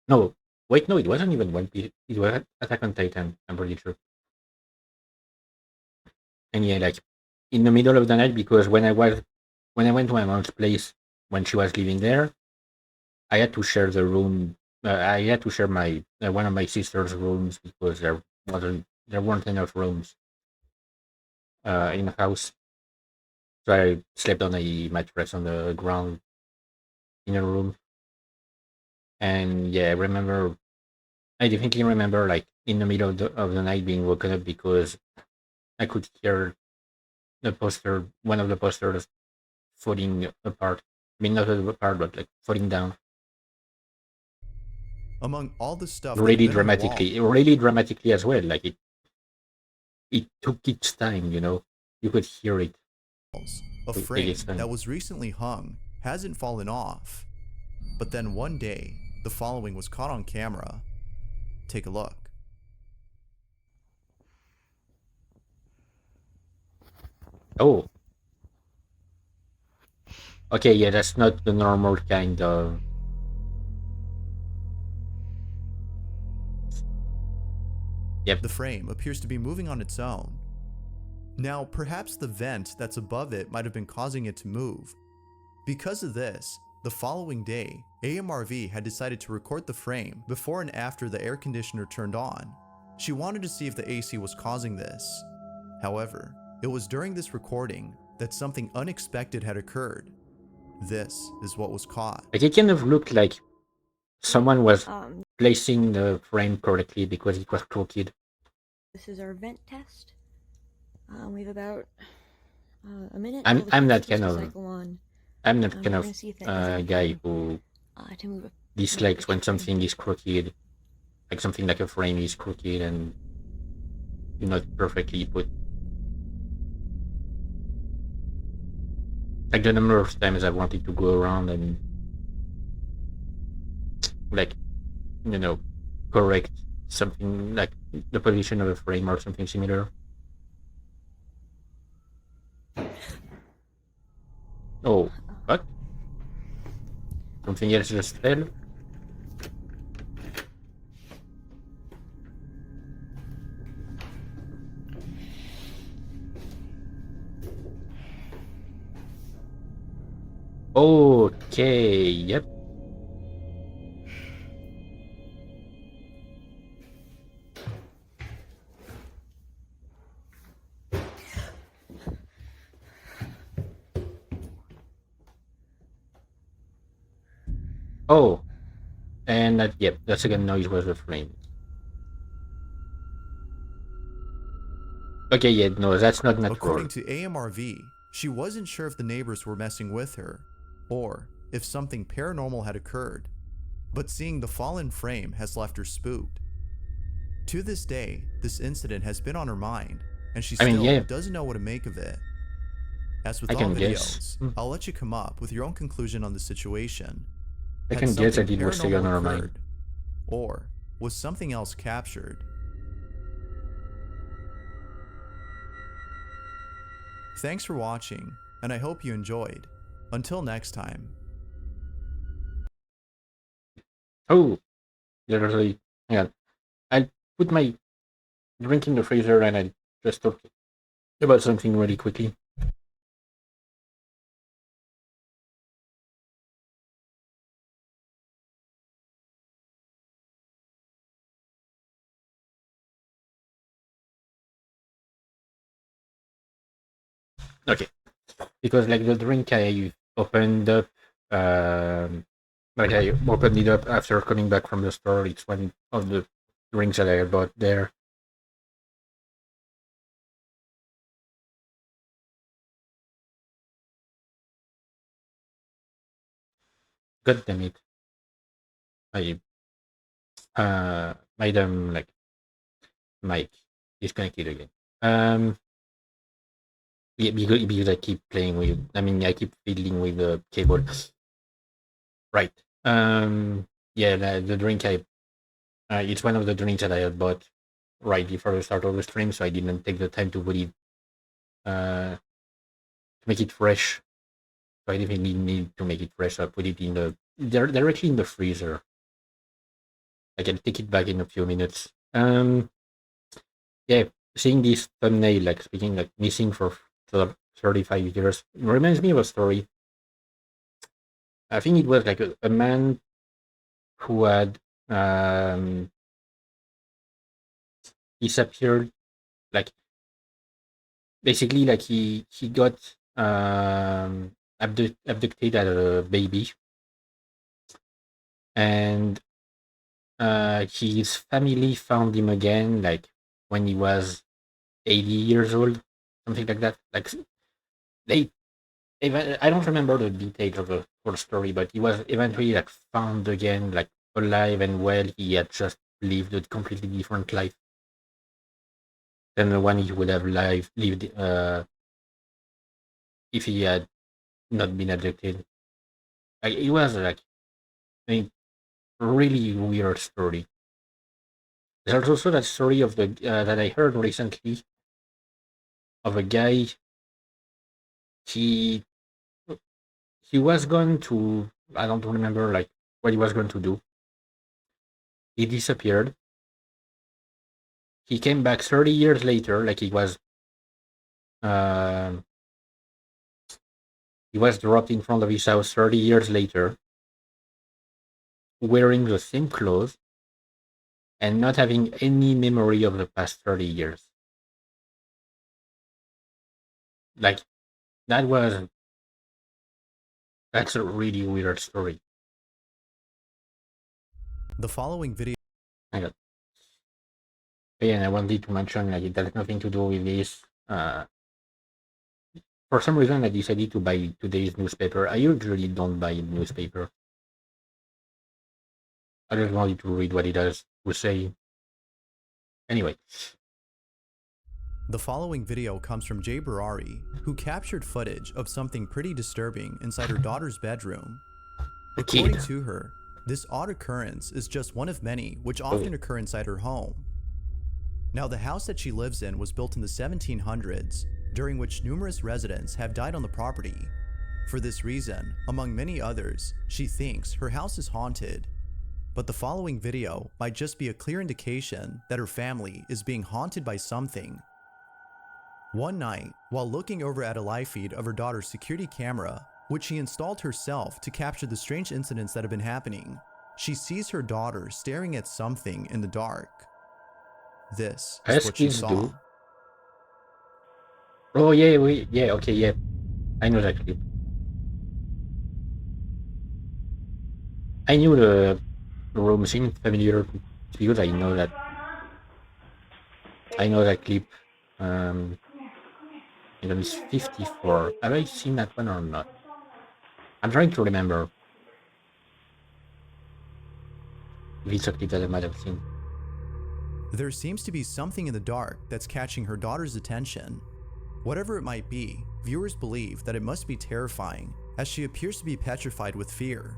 no, wait, no, it wasn't even One Piece. It was Attack on Titan. I'm pretty sure. And yeah, like in the middle of the night, because when I went to my mom's place when she was living there, I had to share the room. I had to share my one of my sister's rooms because there weren't enough rooms in the house. So I slept on a mattress on the ground in a room. And yeah, I definitely remember like in the middle of the night being woken up because I could hear one of the posters falling apart. I mean, not apart, but like falling down Among all the stuff that really had been on the wall, really dramatically as well. Like it took its time, you know. You could hear it. a frame that was recently hung hasn't fallen off. But then one day, the following was caught on camera. Take a look. Oh. Okay, yeah, that's not the normal kind of. Yep. The frame appears to be moving on its own. Now, perhaps the vent that's above it might have been causing it to move. Because of this, the following day, AMRV had decided to record the frame before and after the air conditioner turned on. She wanted to see if the AC was causing this. However, it was during this recording that something unexpected had occurred. This is what was caught. Like it kind of looked like someone was placing the frame correctly because it was crooked. This is our vent test. We have about a minute I'm until the I'm ship's that supposed kind to of cycle on. I'm that We're kind gonna of see if that does anything guy who to move the dislikes when picture frame. something is crooked, like something like a frame is crooked and not perfectly put. Like the number of times I wanted to go around and like correct something like the position of a frame or something similar. Oh, what? Something else just fell? Okay, yep. Oh, and that, yep, the second noise was the frame. Okay, yeah, no, that's not natural. According to AMRV, she wasn't sure if the neighbors were messing with her, or if something paranormal had occurred, but seeing the fallen frame has left her spooked. To this day, this incident has been on her mind, and she I mean, still yeah, doesn't know what to make of it. As with I all can guess. videos, I'll let you come up with your own conclusion on the situation. I Had can guess something that it was still on paranormal our mind. occurred, or was something else captured? Thanks for watching, and I hope you enjoyed. Until next time. Oh, literally, hang on. I put my drink in the freezer and I just talked about something really quickly. Okay, because like the drink I opened up, like I opened it up after coming back from the store. It's one of the drinks that I bought there. God damn it! I made them like mic disconnected again. Yeah, because I keep playing with. I mean, I keep fiddling with the cable. Right. Yeah, the drink I it's one of the drinks that I had bought right before the start of the stream, so I didn't take the time to put it to make it fresh. So I definitely need to make it fresh. So I put it in the directly in the freezer. I can take it back in a few minutes. Yeah, seeing this thumbnail, like speaking, like missing for 35 years, reminds me of a story. I think it was like a man who had um, disappeared. Like basically, like he got abducted as a baby, and his family found him again, like when he was 80 years old, something like that. Like they, I don't remember the details of the whole story, but he was eventually like found again, like alive and well. He had just lived a completely different life than the one he would have lived if he had not been abducted. Like, it was like a really weird story. There's also that story of the that I heard recently of a guy. He he was going to, I don't remember like what he was going to do. He disappeared. He came back 30 years later, like um he was dropped in front of his house 30 years later, wearing the same clothes and not having any memory of the past 30 years. Like that was that's a really weird story. The following video Hang on. Yeah, and I wanted to mention, like, it has nothing to do with this. For some reason, I decided to buy today's newspaper. I usually don't buy newspaper. I just wanted to read what it has to say. Anyway, The following video comes from Jay Barari, who captured footage of something pretty disturbing inside her daughter's bedroom. a According kid. to her, this odd occurrence is just one of many which Oh. often occur inside her home. Now, the house that she lives in was built in the 1700s, during which numerous residents have died on the property. For this reason, among many others, she thinks her house is haunted. But the following video might just be a clear indication that her family is being haunted by something. One night, while looking over at a live feed of her daughter's security camera, which she installed herself to capture the strange incidents that have been happening, she sees her daughter staring at something in the dark. This is As what she kids saw. do. Oh, yeah, okay, yeah. I know that clip. I knew the room seemed familiar because I know that clip. It was 54. Have I seen that one or not? I'm trying to remember if it's a clip that I might have seen. There seems to be something in the dark that's catching her daughter's attention. Whatever it might be, viewers believe that it must be terrifying, as she appears to be petrified with fear.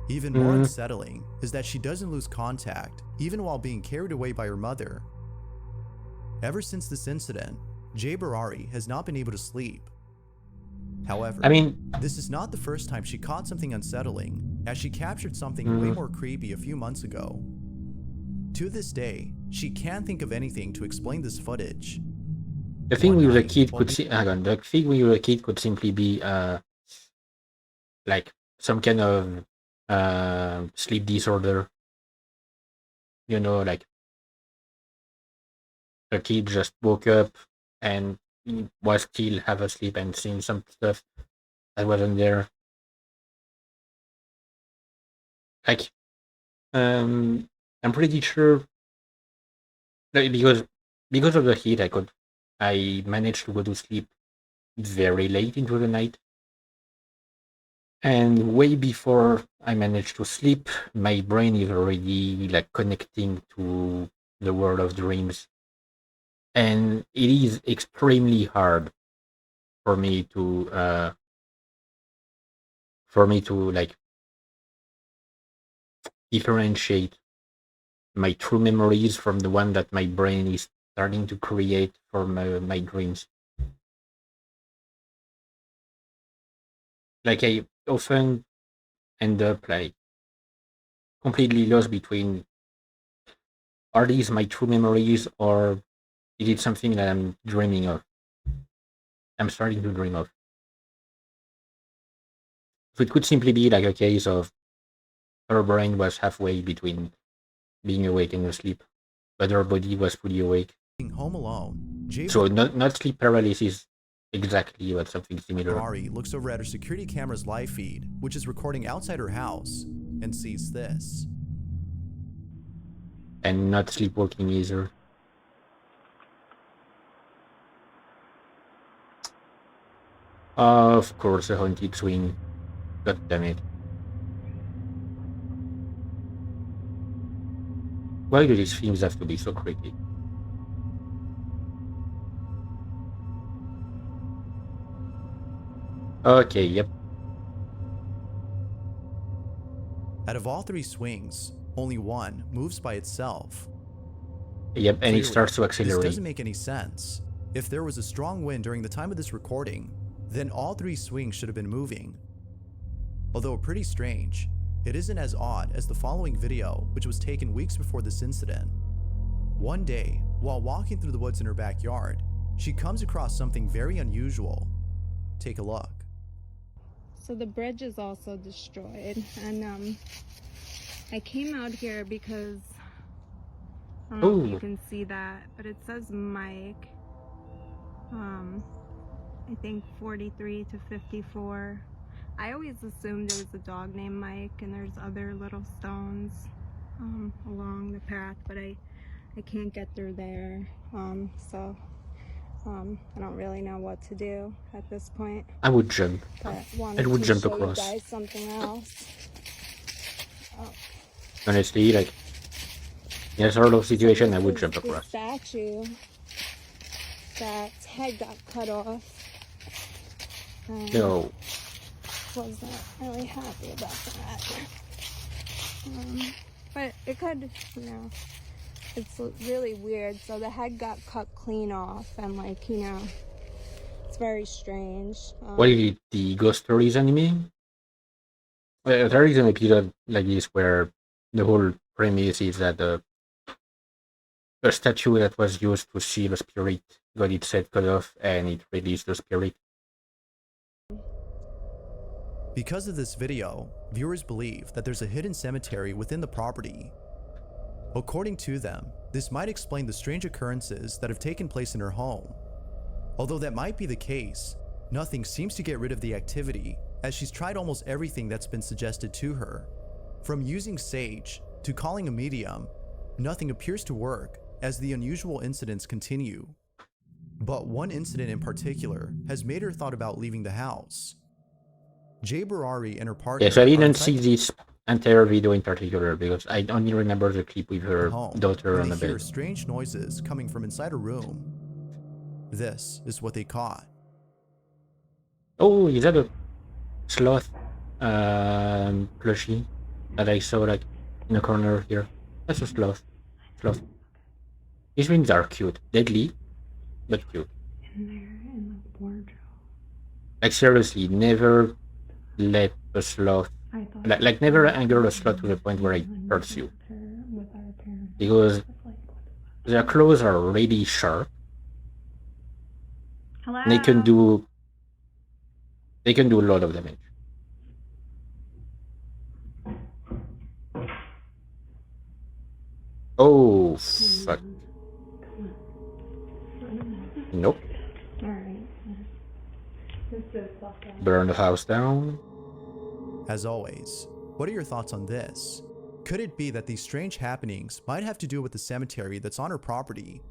Even more unsettling is that she doesn't lose contact, even while being carried away by her mother. Ever since this incident, Jay Barari has not been able to sleep. However, I mean, this is not the first time she caught something unsettling, as she captured something way more creepy a few months ago. To this day, she can't think of anything to explain this footage. the thing One with the night, kid while could the thing with the kid could simply be like some kind of sleep disorder. You know, like the kid just woke up and he was still half asleep and seeing some stuff that wasn't there. Like, I'm pretty sure, like, because of the heat, I managed to go to sleep very late into the night. And way before I managed to sleep, my brain is already like connecting to the world of dreams. And it is extremely hard for me to like differentiate my true memories from the one that my brain is starting to create for my dreams. Like, I often end up like completely lost between, are these my true memories or is it something that I'm dreaming of? I'm starting to dream of. So it could simply be like a case of her brain was halfway between being awake and asleep, but her body was fully awake. being home alone, Jay So not sleep paralysis exactly, but something similar. Barari looks over at her security camera's live feed, which is recording outside her house, and sees this. And not sleepwalking either. Of course, a haunted swing. God damn it. Why do these films have to be so creepy? Okay, yep. Out of all three swings, only one moves by itself. Yep, and Clearly, it starts to this accelerate. doesn't make any sense. If there was a strong wind during the time of this recording, then all three swings should have been moving. Although pretty strange, it isn't as odd as the following video, which was taken weeks before this incident. One day, while walking through the woods in her backyard, she comes across something very unusual. Take a look. So the bridge is also destroyed, and I came out here because I don't know if you can see that, but it says Mike. I think 43 to 54. I always assumed there was a dog named Mike, and there's other little stones along the path, but I I can't get through there. So I don't really know what to do at this point. I would jump. But I wanted would to jump show you across. guys something else. Oh. Honestly, like in a sort of situation, I would This jump is the across. statue that's head got cut off. No. Wasn't really happy about that. But it could, you know, it's really weird. So the head got cut clean off, and like, you know, it's very strange. What is it? The Ghost Stories anime? There is an episode like this where the whole premise is that a statue that was used to seal a spirit got its head cut off and it released the spirit. Because of this video, viewers believe that there's a hidden cemetery within the property. According to them, this might explain the strange occurrences that have taken place in her home. Although that might be the case, nothing seems to get rid of the activity, as she's tried almost everything that's been suggested to her. From using sage to calling a medium, nothing appears to work as the unusual incidents continue. But one incident in particular has made her thought about leaving the house. Jay Barari and her partner. Yes, I didn't see this entire video in particular because I only remember the clip with her daughter on the they hear bed. strange noises coming from inside a room. This is what they caught. Oh, is that a sloth plushie that I saw like in the corner here? That's a sloth. Sloth. These wings are cute. Deadly, but cute. In there, in the wardrobe. Like seriously, never let a sloth, like never anger a sloth to the point where it hurts you. Because their claws are really sharp. Hello? They can do a lot of damage. Oh fuck. Nope. Alright. Burn the house down. As always, what are your thoughts on this? Could it be that these strange happenings might have to do with the cemetery that's on her property?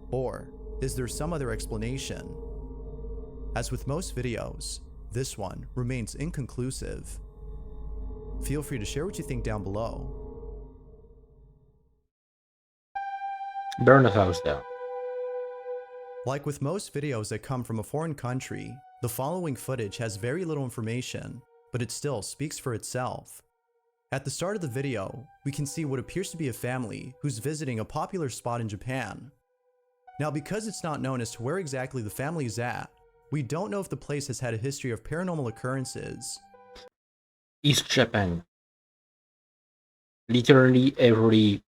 Or is there some other explanation? As with most videos, this one remains inconclusive. Feel free to share what you think down below. Burn the house down. Like with most videos that come from a foreign country, the following footage has very little information, but it still speaks for itself. At the start of the video, we can see what appears to be a family who's visiting a popular spot in Japan. Now, because it's not known as to where exactly the family is at, we don't know if the place has had a history of paranormal occurrences. East Japan. Literally every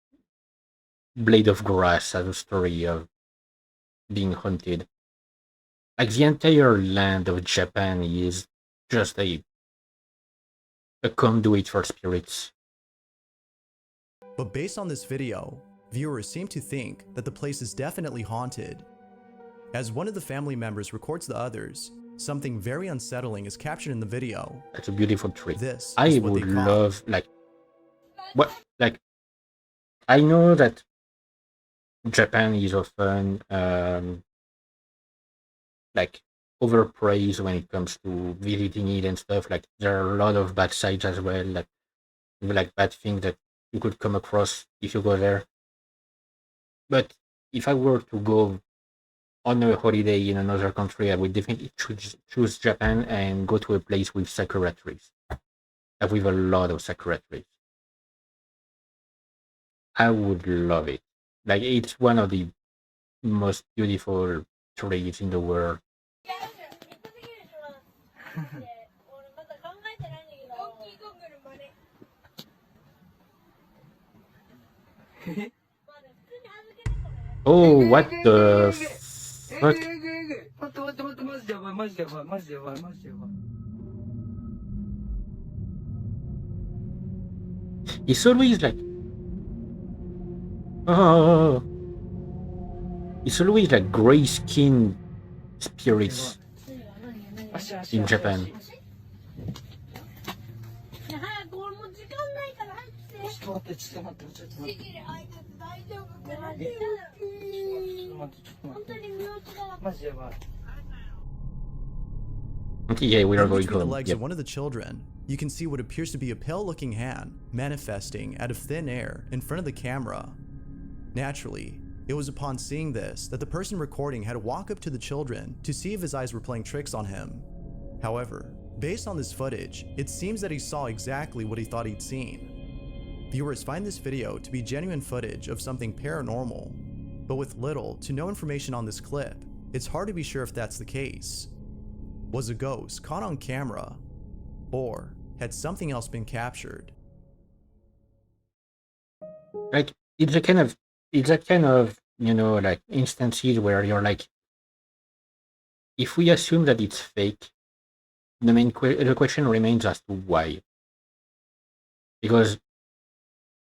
blade of grass has a story of being haunted. Like the entire land of Japan is just a conduit for spirits. But based on this video, viewers seem to think that the place is definitely haunted. As one of the family members records the others, something very unsettling is captured in the video. That's a beautiful tree. This I is what would they caught. love, I know that Japan is often overpraised when it comes to visiting it and stuff. Like there are a lot of bad sides as well, like bad things that you could come across if you go there. But if I were to go on a holiday in another country, I would definitely choose Japan and go to a place with sakura trees. With a lot of sakura trees. I would love it. Like it's one of the most beautiful trees in the world. Oh, what the fuck? It's always like, oh, it's always like gray skin spirits in Japan. Okay, yeah, we are In going between the home. legs Yep. of one of the children, you can see what appears to be a pale-looking hand manifesting out of thin air in front of the camera. Naturally, it was upon seeing this that the person recording had to walk up to the children to see if his eyes were playing tricks on him. However, based on this footage, it seems that he saw exactly what he thought he'd seen. Viewers find this video to be genuine footage of something paranormal, but with little to no information on this clip, it's hard to be sure if that's the case. Was a ghost caught on camera, or had something else been captured? Like it's a kind of like instances where you're like, if we assume that it's fake, the question remains as to why. Because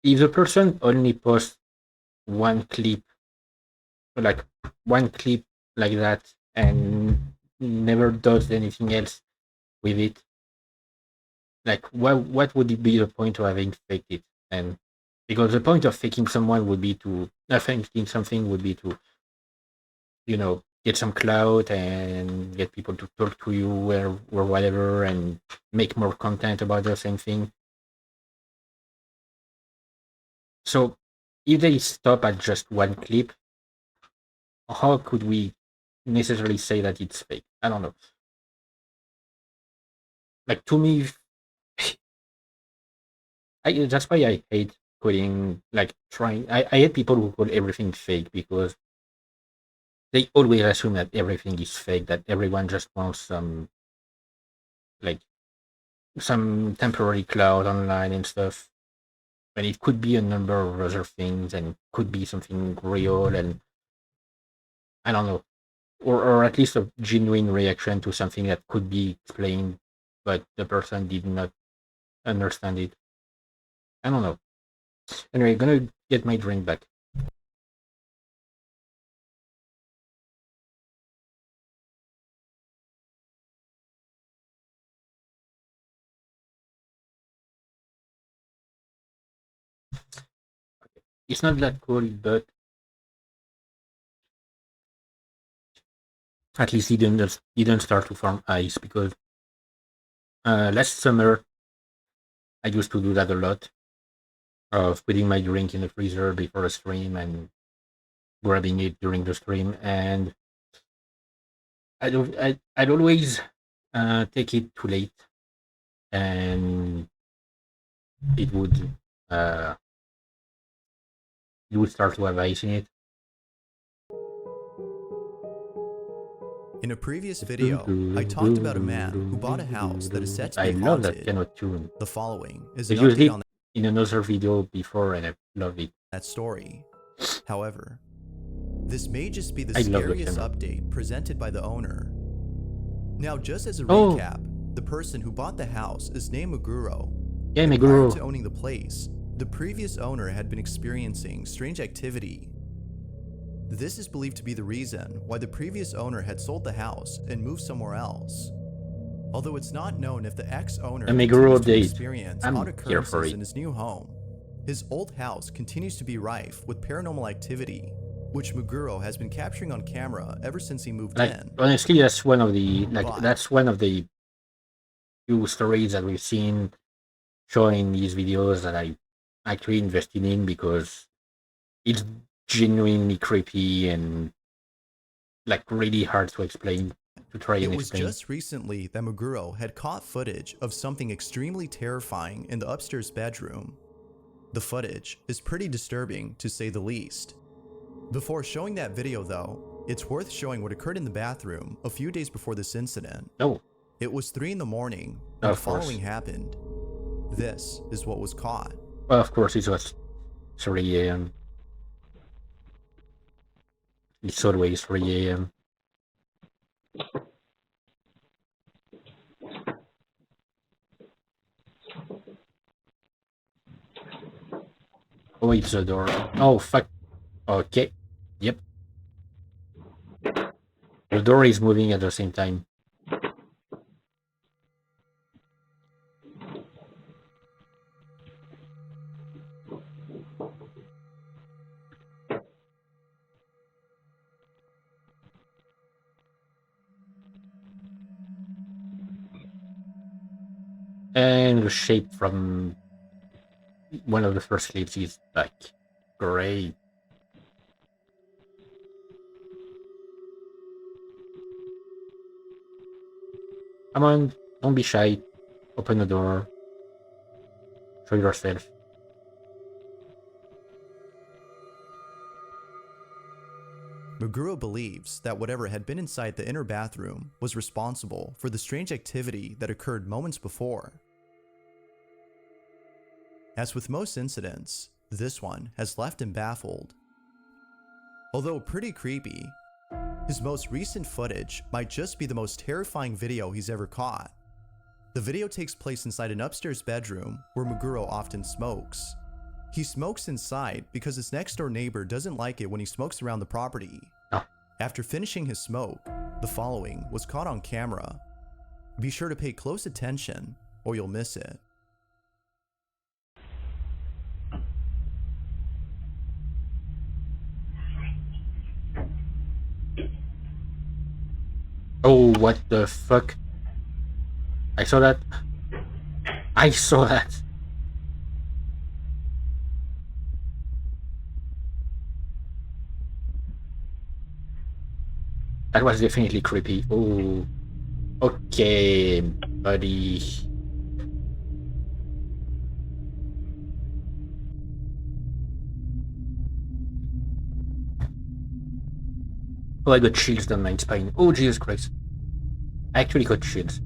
if the person only posts one clip, like one clip like that, and never does anything else with it, like what would it be the point of having faked it? And because the point of faking someone would be to faking something would be to get some clout and get people to talk to you or whatever and make more content about the same thing. So if they stop at just one clip, how could we necessarily say that it's fake? I don't know. Like to me, that's why I hate putting like trying. I hate people who call everything fake because they always assume that everything is fake. That everyone just wants like some temporary cloud online and stuff. And it could be a number of other things, and could be something real, and I don't know, or at least a genuine reaction to something that could be explained, but the person did not understand it. I don't know. Anyway, gonna get my drink back. It's not that cool, but at least he didn't start to form ice because last summer I used to do that a lot of putting my drink in the freezer before a stream and grabbing it during the stream, and I'd always take it too late, and it would uh, start to have ice in it. In a previous video, I talked about a man who bought a house that is said to be I love that haunted. kind of tune. The following is I an used update it on in another video before, and I love it. that story. However, this may just be the I love the scariest camera. update presented by the owner. Now, just as a Oh. recap, the person who bought the house is named Maguro. Yeah, And Meguro. prior to owning the place, the previous owner had been experiencing strange activity. This is believed to be the reason why the previous owner had sold the house and moved somewhere else. Although it's not known if the ex-owner A Meguro continues to update. experience I'm odd here for occurrences it. in his new home. His old house continues to be rife with paranormal activity, which Maguro has been capturing on camera ever since he moved Like in. honestly, that's one of the But that's one of the few stories that we've seen showing these videos that I actually invested in because it's genuinely creepy and like really hard to explain, to try it and was explain. just recently that Maguro had caught footage of something extremely terrifying in the upstairs bedroom. The footage is pretty disturbing to say the least. Before showing that video though, it's worth showing what occurred in the bathroom a few days before this incident. Oh, It was 3 in the morning when the of course. following happened. This is what was caught. Well, of course, it was 3 a.m. It's always 3 a.m. Oh, it's the door. Oh, fuck. Okay. Yep. The door is moving at the same time. And the shape from one of the first clips is like great. Come on, don't be shy. Open the door. Show yourself. Meguro believes that whatever had been inside the inner bathroom was responsible for the strange activity that occurred moments before. As with most incidents, this one has left him baffled. Although pretty creepy, his most recent footage might just be the most terrifying video he's ever caught. The video takes place inside an upstairs bedroom where Meguro often smokes. He smokes inside because his next door neighbor doesn't like it when he smokes around the property. Oh. After finishing his smoke, the following was caught on camera. Be sure to pay close attention or you'll miss it. Oh, what the fuck? I saw that. I saw that. That was definitely creepy. Oh, okay, buddy. Oh, I got chills down my spine. Oh, Jesus Christ. I actually got chills.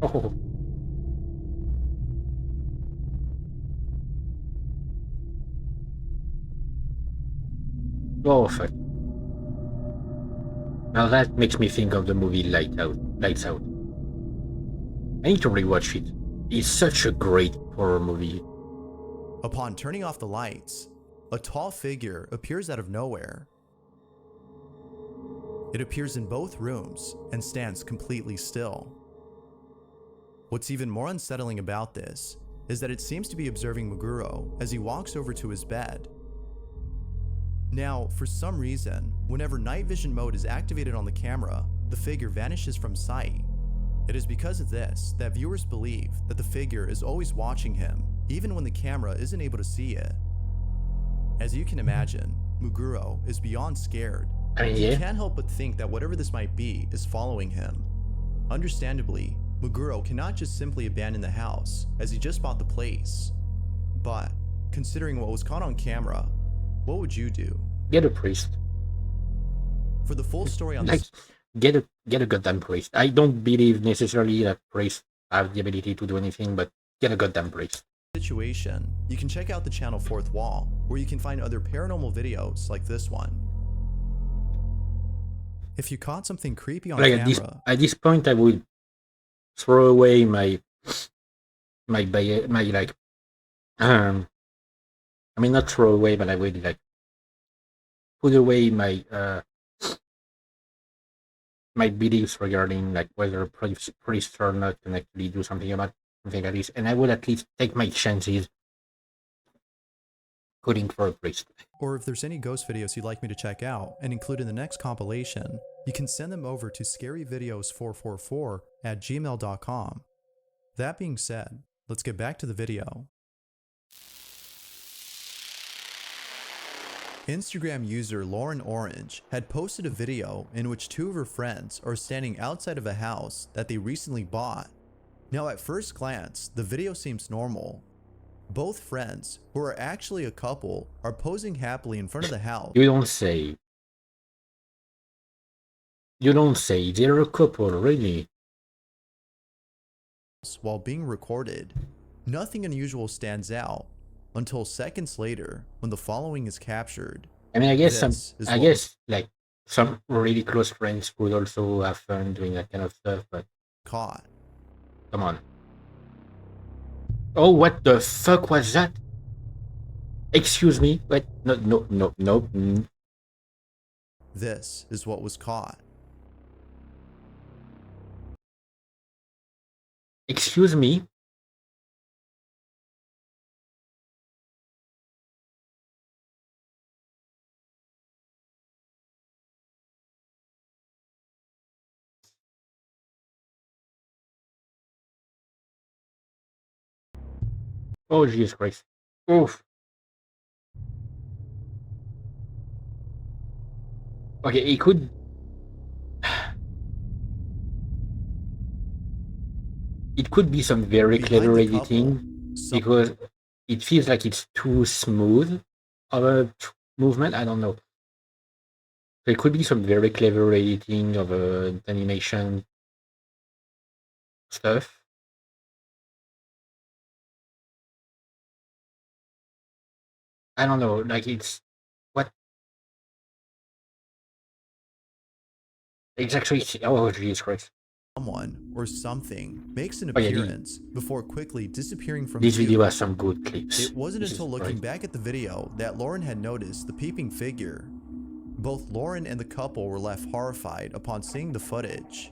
Oh. Oh, fuck. Now that makes me think of the movie Lights Out. I need to rewatch it. It's such a great horror movie. Upon turning off the lights, a tall figure appears out of nowhere. It appears in both rooms and stands completely still. What's even more unsettling about this is that it seems to be observing Meguro as he walks over to his bed. Now, for some reason, whenever night vision mode is activated on the camera, the figure vanishes from sight. It is because of this that viewers believe that the figure is always watching him, even when the camera isn't able to see it. As you can imagine, Meguro is beyond scared. Yeah. He can't help but think that whatever this might be is following him. Understandably, Meguro cannot just simply abandon the house, as he just bought the place. But, considering what was caught on camera, what would you do? Get a priest. For the full story on Like, this, get a goddamn priest. I don't believe necessarily that priests have the ability to do anything, but get a goddamn priest. situation, you can check out the channel Fourth Wall, where you can find other paranormal videos like this one. If you caught something creepy on Like camera, at this point, I would throw away my like I mean, not throw away, but I would like put away my my beliefs regarding like whether priests or not can actually do something about something like this, and I would at least take my chances calling for a priest. or if there's any ghost videos you'd like me to check out and include in the next compilation, you can send them over to scaryvideos444@gmail.com. That being said, let's get back to the video. Instagram user Lauren Orange had posted a video in which two of her friends are standing outside of a house that they recently bought. Now at first glance, the video seems normal. Both friends, who are actually a couple, are posing happily in front of the house. You don't say. You don't say. They're a couple, really. While being recorded. Nothing unusual stands out until seconds later when the following is captured. I mean, I guess I guess like some really close friends would also have fun doing that kind of stuff, but caught. Come on. Oh, what the fuck was that? Excuse me? What? No. This is what was caught. Excuse me? Oh, Jesus Christ. Oof. Okay, it could. It could be some very Behind clever the couple, editing because it feels like it's too smooth of a movement. I don't know. There could be some very clever editing of animation stuff. I don't know. Like it's what it's actually. Oh, Jesus Christ. someone or something makes an Oh yeah, appearance before quickly disappearing from this video view. has some good clips. It wasn't Jesus until looking Christ. back at the video that Lauren had noticed the peeping figure. Both Lauren and the couple were left horrified upon seeing the footage.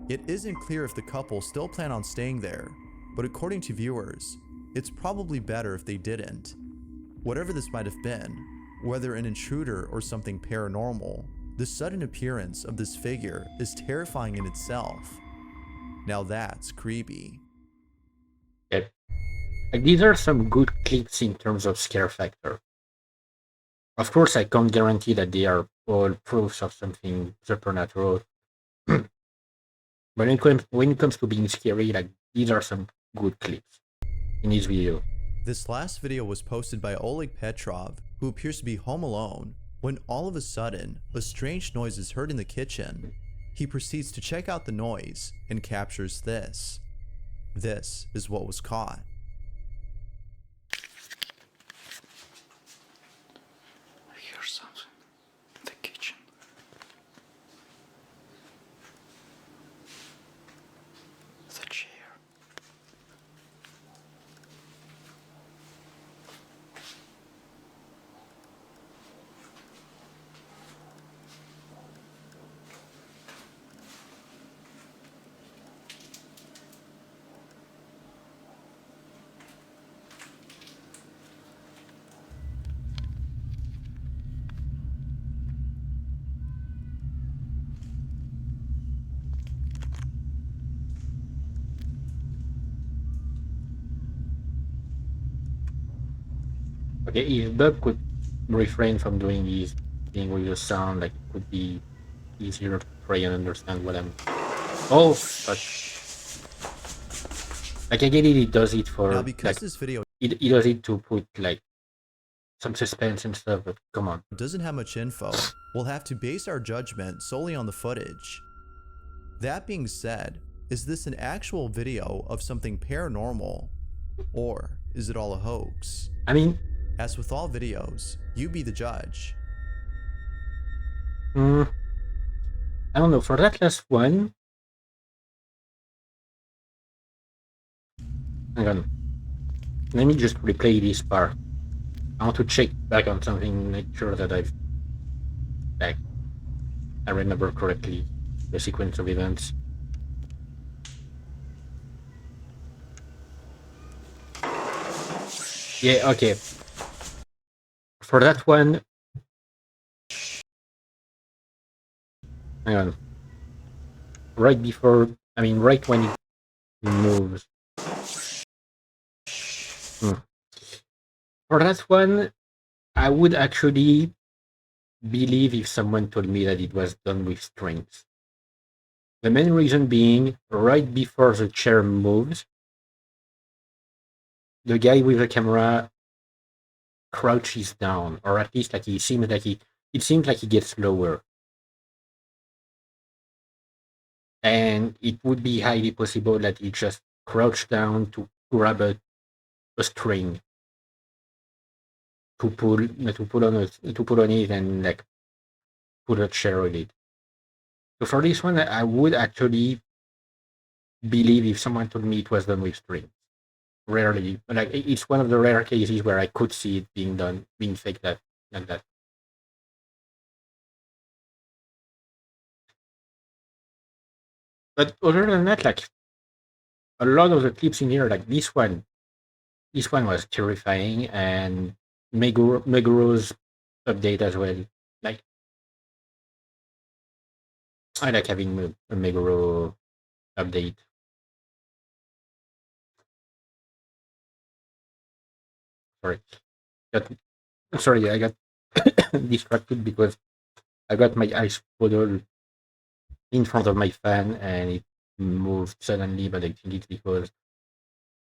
It isn't clear if the couple still plan on staying there, but according to viewers, it's probably better if they didn't. Whatever this might have been, whether an intruder or something paranormal, the sudden appearance of this figure is terrifying in itself. Now that's creepy. Yeah. Like, these are some good clips in terms of scare factor. Of course, I can't guarantee that they are all proofs of something supernatural. But when it comes to being scary, like these are some good clips in this video. This last video was posted by Oleg Petrov, who appears to be home alone, when all of a sudden, a strange noise is heard in the kitchen. He proceeds to check out the noise and captures this. This is what was caught. I hear something in the kitchen. The chair. Okay, if Bob could refrain from doing this thing with the sound, like it could be easier to try and understand what I'm. Oh, but like I get it, it does it for Now because like this video it does it to put like some suspense and stuff. But come on, doesn't have much info, we'll have to base our judgment solely on the footage. That being said, is this an actual video of something paranormal, or is it all a hoax? I mean, As with all videos, you be the judge. I don't know. For that last one, hang on. Let me just replay this part. I want to check back on something, make sure that I remember correctly the sequence of events. Yeah, okay. For that one, hang on. Right before, I mean, right when it moves. For that one, I would actually believe if someone told me that it was done with strings. The main reason being, right before the chair moves, the guy with the camera crouches down, or at least like it seems like he gets lower. And it would be highly possible that he just crouched down to grab a string to put on it and like put a chair on it. So for this one, I would actually believe if someone told me it was done with strings. Rarely, like it's one of the rare cases where I could see it being faked like that. But other than that, like a lot of the clips in here, like this one was terrifying, and Meguro's update as well. Like I like having a Meguro update. Sorry, got, sorry, I got distracted because I got my ice bottle in front of my fan and it moved suddenly. But I think it's because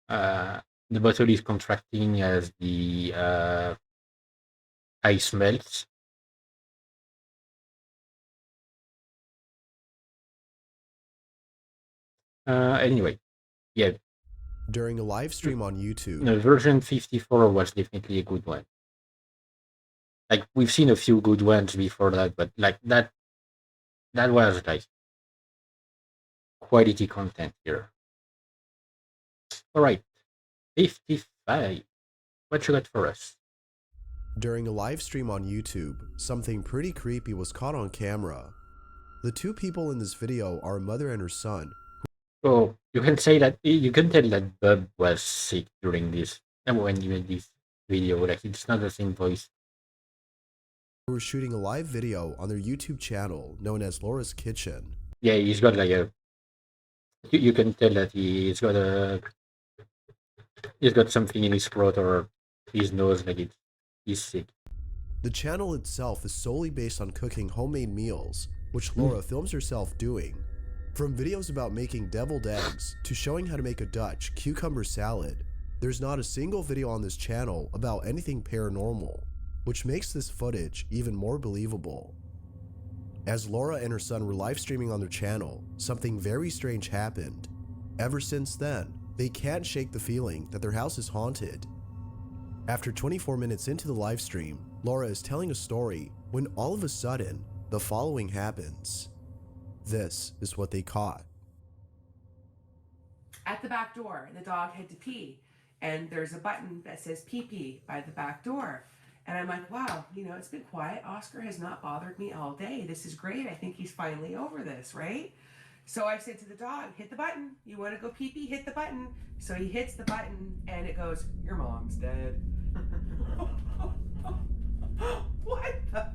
uh, the bottle is contracting as the ice melts. Anyway, yeah, During a live stream on YouTube, the version 54 was definitely a good one. Like we've seen a few good ones before that, but like that was like quality content here. All right, 55. What you got for us? during a live stream on YouTube, something pretty creepy was caught on camera. The two people in this video are a mother and her son, Oh, you can say that you can tell that Bub was sick during this and when you made this video. Like it's not the same voice. who were shooting a live video on their YouTube channel known as Laura's Kitchen. Yeah, he's got like a. You can tell that he's got something in his throat or his nose. Like he's sick. The channel itself is solely based on cooking homemade meals, which Laura films herself doing. From videos about making deviled eggs to showing how to make a Dutch cucumber salad, there's not a single video on this channel about anything paranormal, which makes this footage even more believable. As Laura and her son were live streaming on their channel, something very strange happened. Ever since then, they can't shake the feeling that their house is haunted. After 24 minutes into the live stream, Laura is telling a story when all of a sudden, the following happens. This is what they caught. At the back door, the dog had to pee, and there's a button that says pee pee by the back door. And I'm like, wow, you know, it's been quiet. Oscar has not bothered me all day. This is great. I think he's finally over this, right? So I said to the dog, hit the button. You want to go pee pee? Hit the button. So he hits the button and it goes, your mom's dead. What the?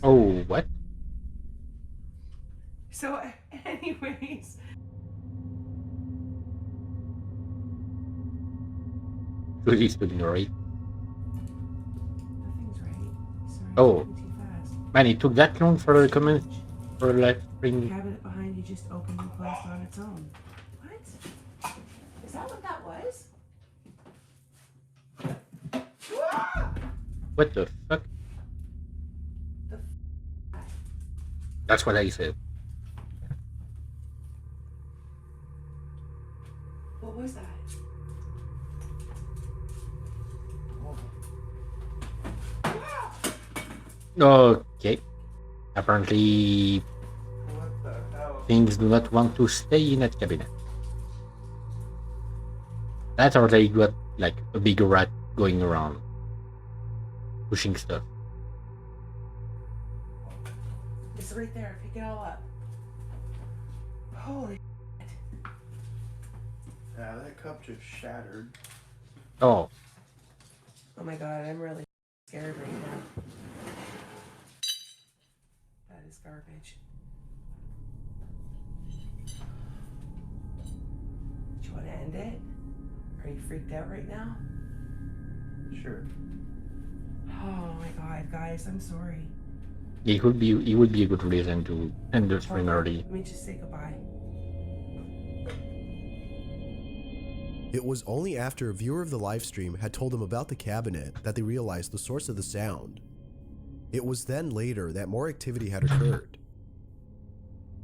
Oh, what? So anyways. Should he still right? Nothing's right. Sorry, Oh. I'm too fast. Man, it took that long for the comment for live The stream. cabinet behind you just opened and closed on its own. What? Is that what that was? Ah! What the fuck? The That's what I said. What was that? Okay. Apparently, What the hell? things do not want to stay in that cabinet. That or they got like a big rat going around, pushing stuff. It's right there. Pick it all up. Holy shit. Yeah, that cup just shattered. Oh, Oh my god, I'm really scared right now. That is garbage. Do you want to end it? Are you freaked out right now? Sure. Oh my god, guys, I'm sorry. it would be a good reason to end the stream Hold on, early. let me just say goodbye. It was only after a viewer of the livestream had told them about the cabinet that they realized the source of the sound. It was then later that more activity had occurred.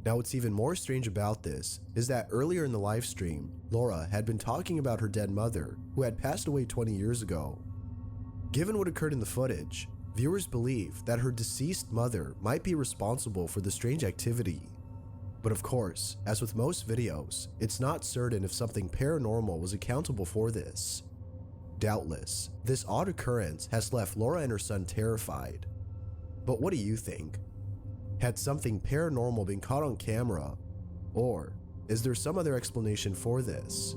Now what's even more strange about this is that earlier in the livestream, Laura had been talking about her dead mother, who had passed away 20 years ago. Given what occurred in the footage, viewers believe that her deceased mother might be responsible for the strange activity. But of course, as with most videos, it's not certain if something paranormal was accountable for this. Doubtless, this odd occurrence has left Laura and her son terrified. But what do you think? Had something paranormal been caught on camera? Or is there some other explanation for this?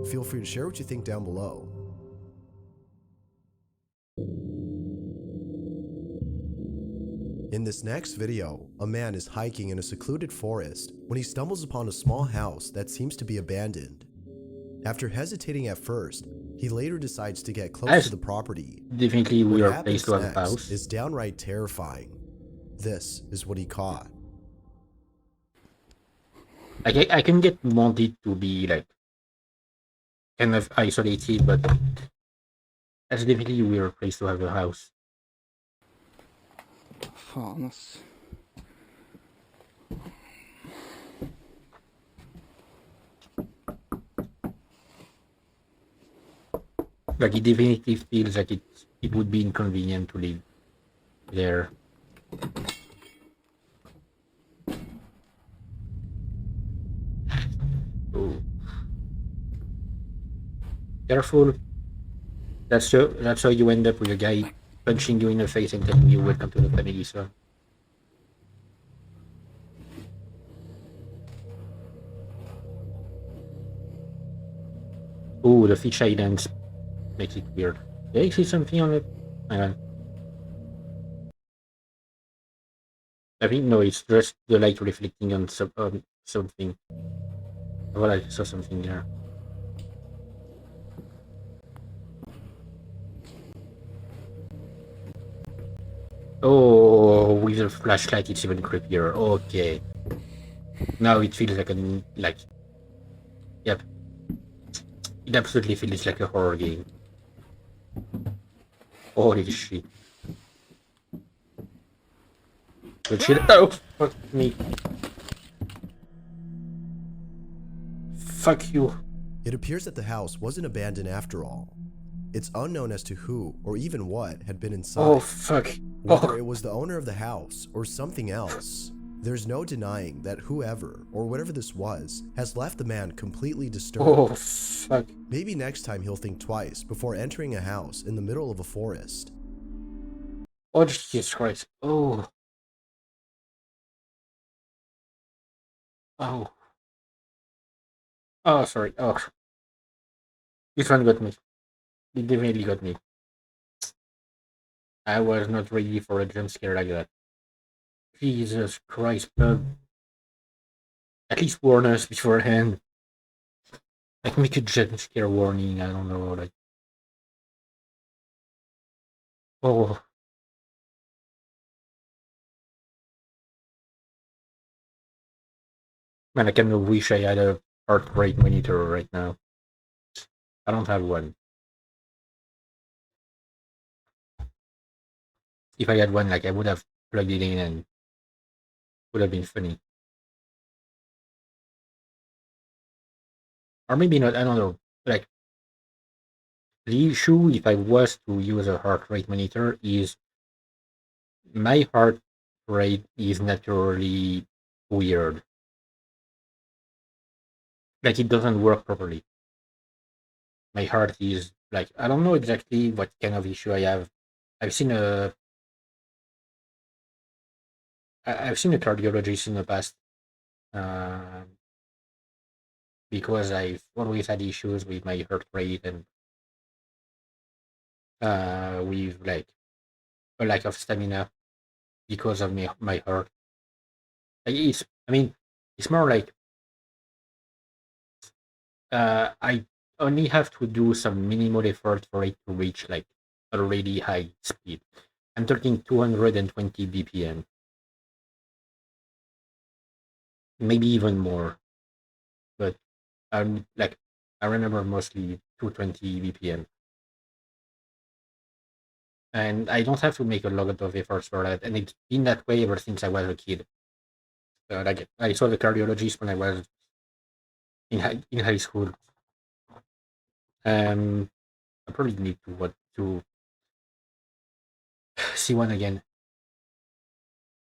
Feel free to share what you think down below. In this next video, a man is hiking in a secluded forest when he stumbles upon a small house that seems to be abandoned. After hesitating at first, he later decides to get close That's to the property. definitely What weird place happens to have a next house. is downright terrifying. This is what he caught. I can get wanted to be like kind of isolated, but that's definitely a weird place to have a house. Fan ass. Like it definitely feels like it would be inconvenient to live there. Oh, careful. That's how you end up with a guy punching you in the face and telling you welcome to the family, son. Oh, the fish islands makes it weird. Did I see something on it? Hang on. I think no, it's just the light reflecting on something. Well, I saw something there. Oh, with a flashlight, it's even creepier. Okay, now it feels like yep, it absolutely feels like a horror game. Holy shit! But shit! Oh, fuck me! Fuck you! It appears that the house wasn't abandoned after all. It's unknown as to who or even what had been inside. Oh fuck! Whether Oh. it was the owner of the house or something else, there's no denying that whoever or whatever this was has left the man completely disturbed. Oh fuck! Maybe next time he'll think twice before entering a house in the middle of a forest. Oh Jesus Christ! Oh. Oh. Oh, sorry. Oh, this one got me. It definitely got me. I was not ready for a jump scare like that. Jesus Christ, bub. At least warn us beforehand. Like, make a jump scare warning, I don't know, like. Oh. Man, I kind of wish I had a heart rate monitor right now. I don't have one. If I had one, like, I would have plugged it in and would have been funny. Or maybe not, I don't know. Like, the issue, if I was to use a heart rate monitor, is my heart rate is naturally weird. Like, it doesn't work properly. My heart is like, I don't know exactly what kind of issue I have. I've seen a I've seen a cardiologist in the past, uh, because I've always had issues with my heart rate and with like a lack of stamina because of my heart. I mean, it's more like I only have to do some minimal effort for it to reach like a really high speed. I'm talking 220 BPM, maybe even more. But like I remember mostly 220 BPM, and I don't have to make a lot of efforts for that. And it's been that way ever since I was a kid. Like I saw the cardiologist when I was in high school. I probably need to what to see one again.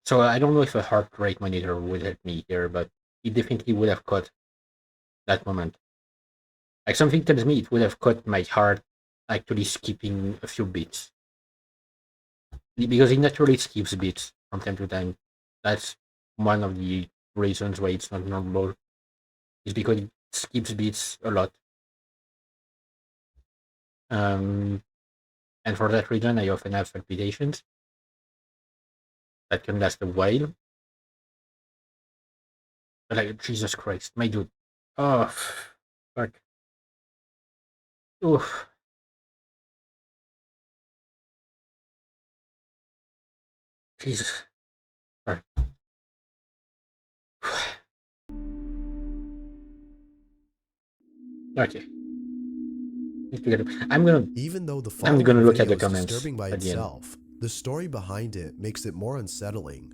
So I don't know if a heart rate monitor would help me here, but it definitely would have caught that moment. Like something tells me it would have caught my heart actually skipping a few beats because it naturally skips beats from time to time. That's one of the reasons why it's not normal. Is because it skips beats a lot. Um, and for that reason, I often have palpitations that can last a while. But like Jesus Christ, my dude. Oh, fuck. Oof. Jesus. Sorry. Okay. I'm gonna Even though the I'm following gonna look at video the is comments disturbing by at the end. itself, the story behind it makes it more unsettling.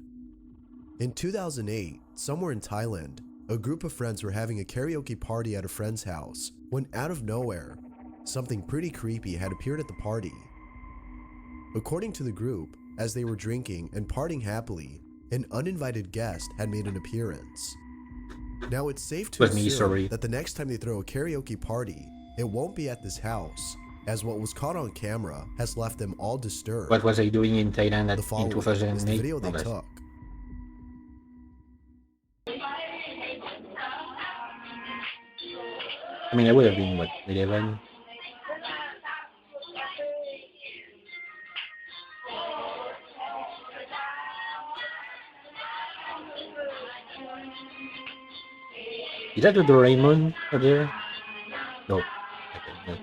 In 2008, somewhere in Thailand, a group of friends were having a karaoke party at a friend's house when out of nowhere, something pretty creepy had appeared at the party. According to the group, as they were drinking and partying happily, an uninvited guest had made an appearance. Now it's safe to Was me, assume sorry. that the next time they throw a karaoke party, it won't be at this house, as what was caught on camera has left them all disturbed. What was I doing in Thailand The in following is the 2008? video they Well, took. I mean, I would have been, what, 11? Is that the Doraemon over there? No. Okay, no.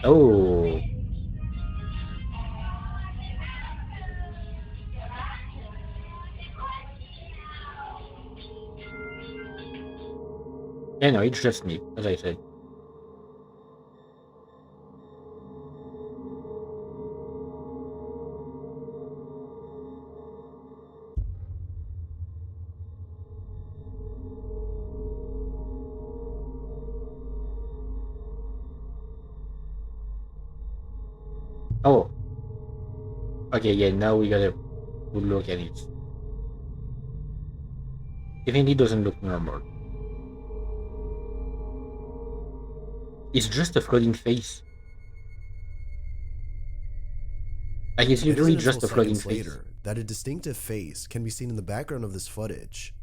Oh. Yeah, no, it's just me, as I said. Oh. Okay, yeah, now we gotta look at it. Definitely doesn't look normal. It's just a floating face. Like, it's It literally isn't until just a floating seconds face. later that a distinctive face can be seen in the background of this footage.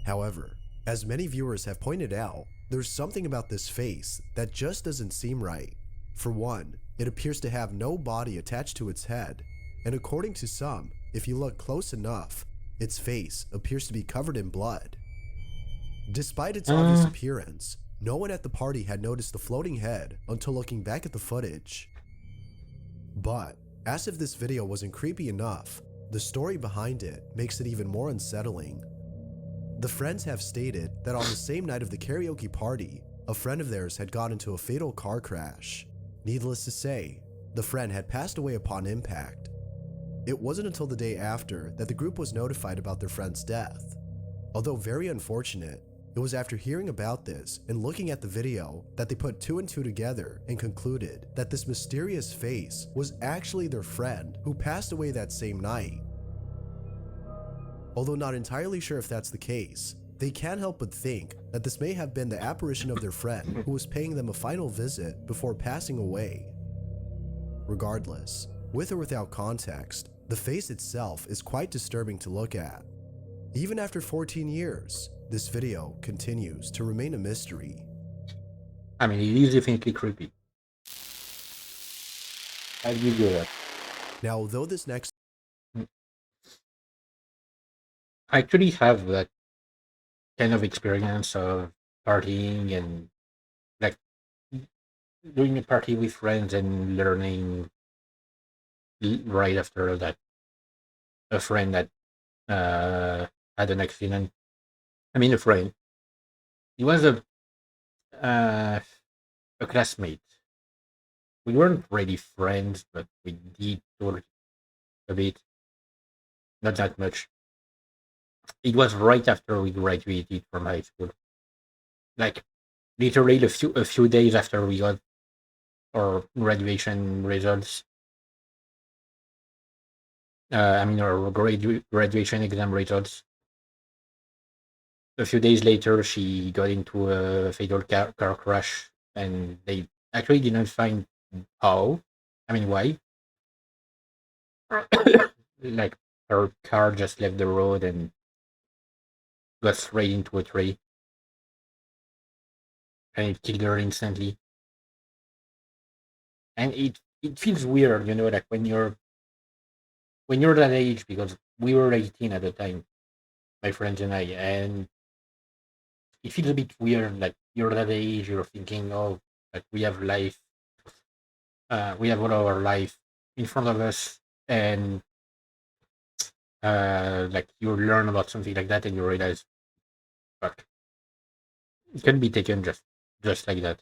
However, as many viewers have pointed out, there's something about this face that just doesn't seem right. For one, it appears to have no body attached to its head, and according to some, if you look close enough, its face appears to be covered in blood. Despite its obvious appearance, no one at the party had noticed the floating head until looking back at the footage. But, as if this video wasn't creepy enough, the story behind it makes it even more unsettling. The friends have stated that on the same night of the karaoke party, a friend of theirs had got into a fatal car crash. Needless to say, the friend had passed away upon impact. It wasn't until the day after that the group was notified about their friend's death. Although very unfortunate, it was after hearing about this and looking at the video that they put two and two together and concluded that this mysterious face was actually their friend who passed away that same night. Although not entirely sure if that's the case, they can't help but think that this may have been the apparition of their friend who was paying them a final visit before passing away. Regardless, with or without context, the face itself is quite disturbing to look at. Even after 14 years, this video continues to remain a mystery. I mean, it is definitely creepy. I'll give you that. Now, although this next I actually have that kind of experience of partying and like doing a party with friends and learning right after that a friend that had an accident. I mean, a friend. He was a classmate. We weren't really friends, but we did talk a bit, not that much. It was right after we graduated from high school, like literally a few days after we got our graduation results. I mean, our graduation exam results. A few days later, she got into a fatal car crash, and they actually didn't find how. I mean, why? Like, her car just left the road and got straight into a tree, and it killed her instantly. And it feels weird, like when you're that age, because we were 18 at the time, my friends and I, and it feels a bit weird. Like you're that age, you're thinking, oh, like we have life, we have all our life in front of us, and like you learn about something like that, and you realize, fuck, it can be taken just like that.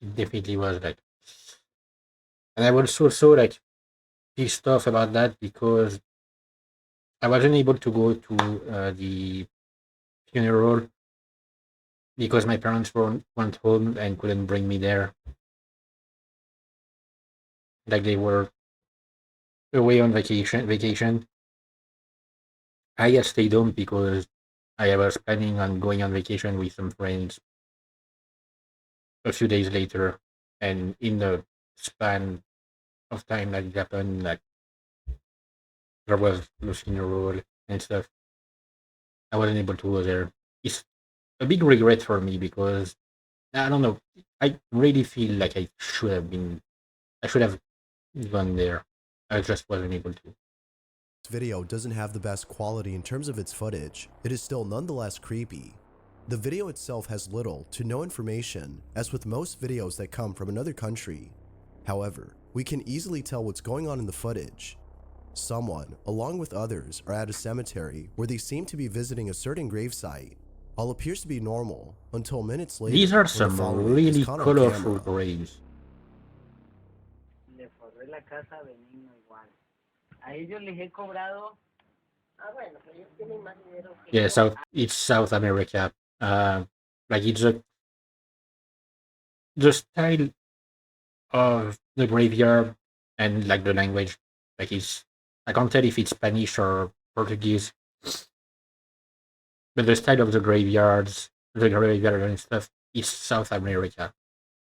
It definitely was like, and I was also like pissed off about that because I wasn't able to go to the funeral because my parents went home and couldn't bring me there. Like they were away on vacation. I had stayed home because I was planning on going on vacation with some friends a few days later, and in the span of time that it happened, like there was the funeral and stuff. I wasn't able to go there. It's a big regret for me because I don't know. I really feel like I should have been. I should have gone there. I just wasn't able to. This video doesn't have the best quality in terms of its footage. It is still nonetheless creepy. The video itself has little to no information, as with most videos that come from another country. However, we can easily tell what's going on in the footage. Someone, along with others, are at a cemetery where they seem to be visiting a certain gravesite. All appears to be normal until minutes later. These are when the some following is really caught on colorful camera. graves. Le forré la casa a Benigno igual. A ellos les he cobrado. Ah, bueno, pero ellos tienen más dinero que Yeah, yo. it's South America. Like it's the style of the graveyard and like the language. Like I can't tell if it's Spanish or Portuguese, but the style of the graveyard and stuff is South America.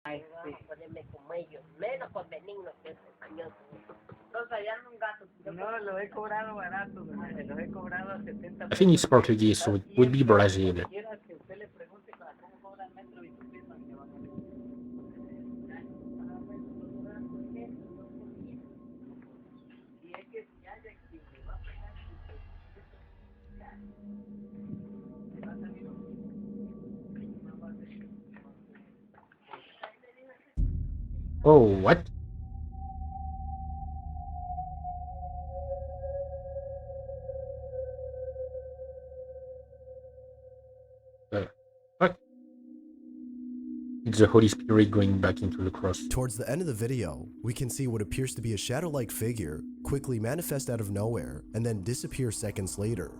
Ay, sí. Ponerme como ellos, menos con Benigno que es español. Entonces allá no gato. No, lo he cobrado barato, lo he cobrado a 70 I think it's pesos. Portuguese, so it would be Brazil. Quiera que usted le pregunte cómo cobra el metro y su piso, que van a ver. Y es que si haya quien le va a pegar, le va a salir Oh, what? What? It's the Holy Spirit going back into the cross. Towards the end of the video, we can see what appears to be a shadow-like figure quickly manifest out of nowhere and then disappear seconds later.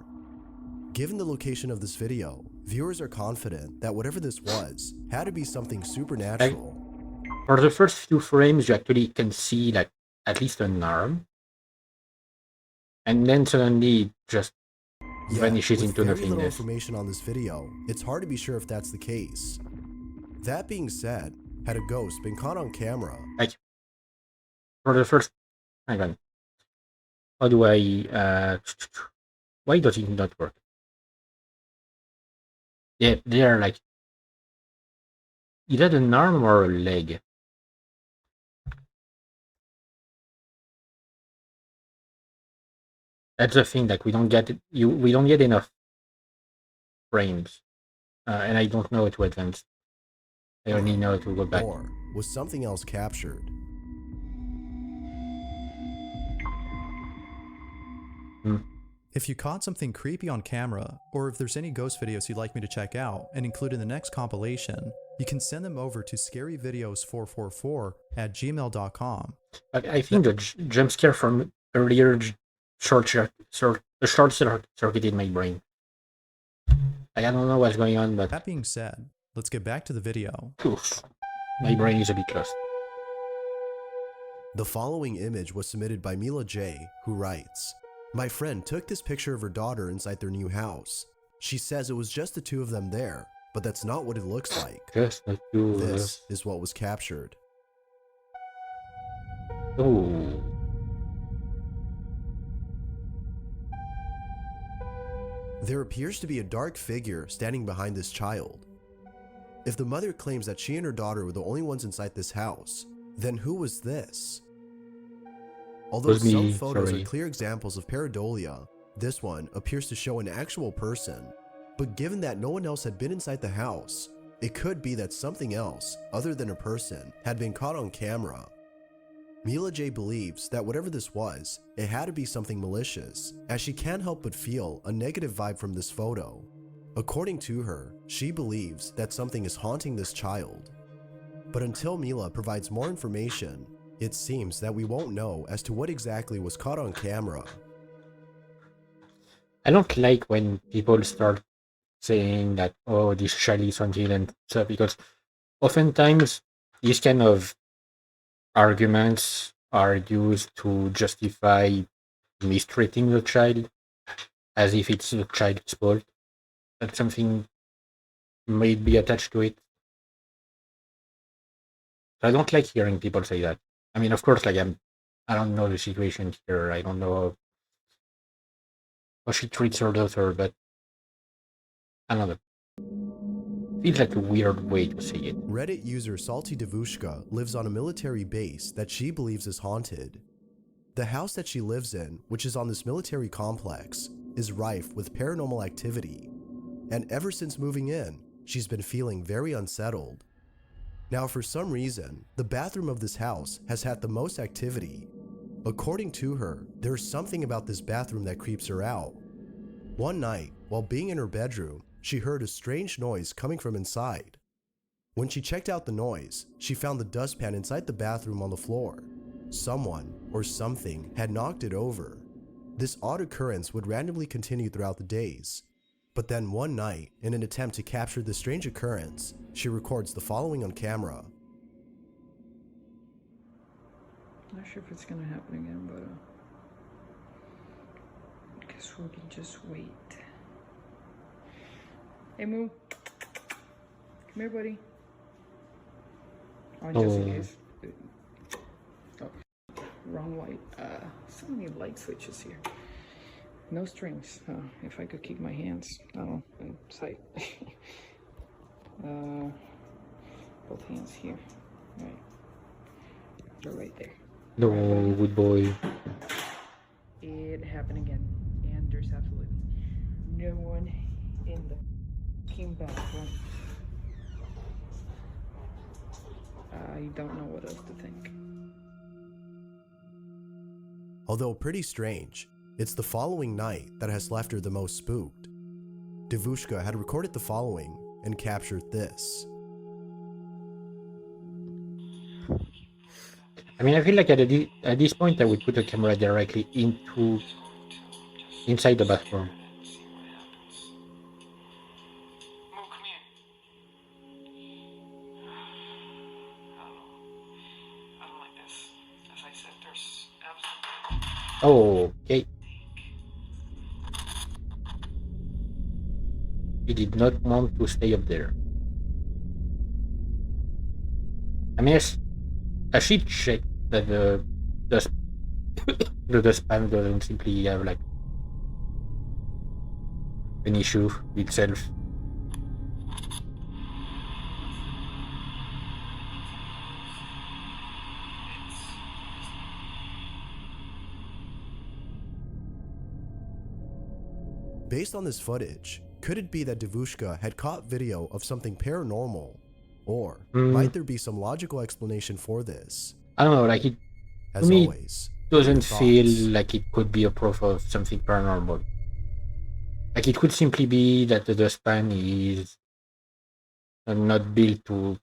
Given the location of this video, viewers are confident that whatever this was had to be something supernatural. For the first few frames, you actually can see like at least an arm, and then suddenly it just vanishes into with very little nothingness. information on this video, it's hard to be sure if that's the case. That being said, had a ghost been caught on camera? Like for the first, hang on. How do I? Why does it not work? Yeah, they are like either an arm or a leg. That's the thing. Like we don't get we don't get enough frames, and I don't know how to advance. I only know to go back. Or was something else captured? If you caught something creepy on camera, or if there's any ghost videos you'd like me to check out and include in the next compilation, you can send them over to scaryvideos444@gmail.com. I think the jump scare from earlier short-circuited my brain. I don't know what's going on, but that being said, let's get back to the video. Oof, my brain is a bit lost. The following image was submitted by Mila J, who writes, "My friend took this picture of her daughter inside their new house. She says it was just the two of them there, but that's not what it looks like. Just the two. This is what was captured." Oh. There appears to be a dark figure standing behind this child. If the mother claims that she and her daughter were the only ones inside this house, then who was this? Although some photos are clear examples of pareidolia, this one appears to show an actual person But given that no one else had been inside the house, it could be that something else, other than a person, had been caught on camera. Mila J believes that whatever this was, it had to be something malicious, as she can't help but feel a negative vibe from this photo. According to her, she believes that something is haunting this child. But until Mila provides more information, it seems that we won't know as to what exactly was caught on camera. I don't like when people start saying that, oh, this child is haunted and stuff, because oftentimes these kind of arguments are used to justify mistreating the child, as if it's the child's fault that something may be attached to it. I don't like hearing people say that. I mean, of course, like I don't know the situation here. I don't know how she treats her daughter, but I don't know. Feels like a weird way to say it. Reddit user Salty Devushka lives on a military base that she believes is haunted. The house that she lives in, which is on this military complex, is rife with paranormal activity. And ever since moving in, she's been feeling very unsettled. Now, for some reason, the bathroom of this house has had the most activity. According to her, there's something about this bathroom that creeps her out. One night, while being in her bedroom, she heard a strange noise coming from inside. When she checked out the noise, she found the dustpan inside the bathroom on the floor. Someone or something had knocked it over. This odd occurrence would randomly continue throughout the days. But then one night, in an attempt to capture this strange occurrence, she records the following on camera. Not sure if it's gonna happen again, but I guess we can just wait. Hey Moo, come here, buddy. Oh, Jesse is. Oh, wrong light. So many light switches here. No strings. If I could keep my hands, in sight. Both hands here. All right. They're right there. No, good boy. It happened again, and there's absolutely no one in the bathroom. I don't know what else to think. Although pretty strange, it's the following night that has left her the most spooked. Devushka had recorded the following and captured this. I mean, I feel like at this point I would put a camera directly inside the bathroom. Oh, okay. He did not want to stay up there. I mean, I should check that the dustpan doesn't simply have like an issue itself. Based on this footage, could it be that Devushka had caught video of something paranormal? Or might there be some logical explanation for this? I don't know, like it, as to me, always, doesn't feel like it could be a proof of something paranormal. Like it could simply be that the dustpan is not built to,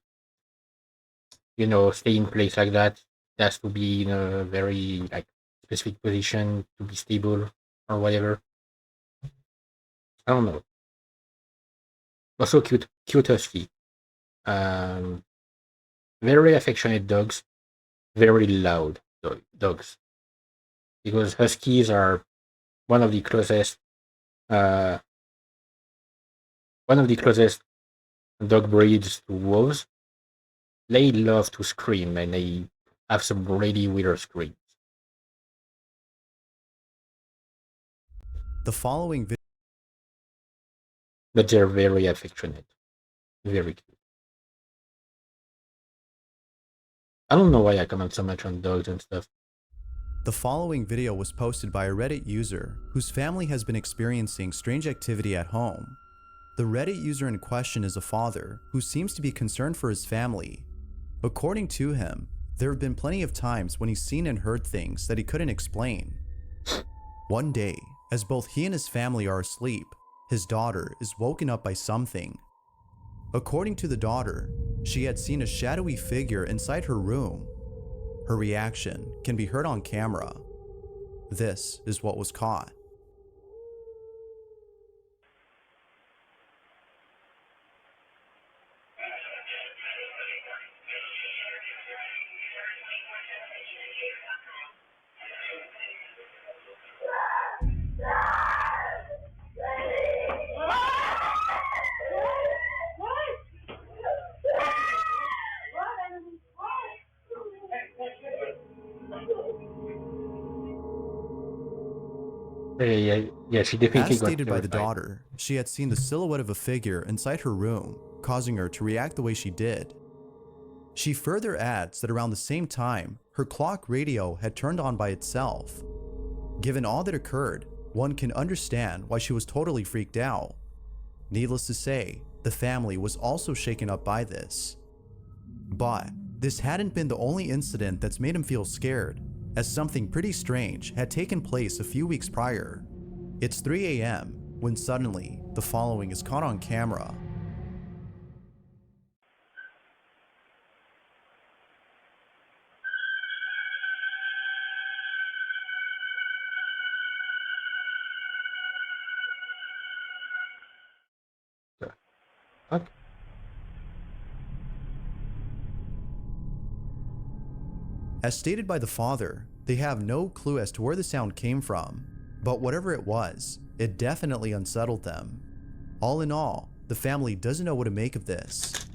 stay in place like that. It has to be in a very like specific position to be stable or whatever. I don't know. Also cute husky. Very affectionate dogs, very loud dogs. Because huskies are one of the closest dog breeds to wolves. They love to scream and they have some really weird screams. The following video, but they're very affectionate, very cute. I don't know why I comment so much on dogs and stuff. The following video was posted by a Reddit user whose family has been experiencing strange activity at home. The Reddit user in question is a father who seems to be concerned for his family. According to him, there have been plenty of times when he's seen and heard things that he couldn't explain. One day, as both he and his family are asleep, his daughter is woken up by something. According to the daughter, she had seen a shadowy figure inside her room. Her reaction can be heard on camera. This is what was caught. Yeah, she As definitely got stated by the terrified. daughter, she had seen the silhouette of a figure inside her room, causing her to react the way she did. She further adds that around the same time, her clock radio had turned on by itself. Given all that occurred, one can understand why she was totally freaked out. Needless to say, the family was also shaken up by this. But this hadn't been the only incident that's made him feel scared, as something pretty strange had taken place a few weeks prior. It's 3 a.m. when suddenly the following is caught on camera. Fuck. As stated by the father, they have no clue as to where the sound came from, but whatever it was, it definitely unsettled them. All in all, the family doesn't know what to make of this.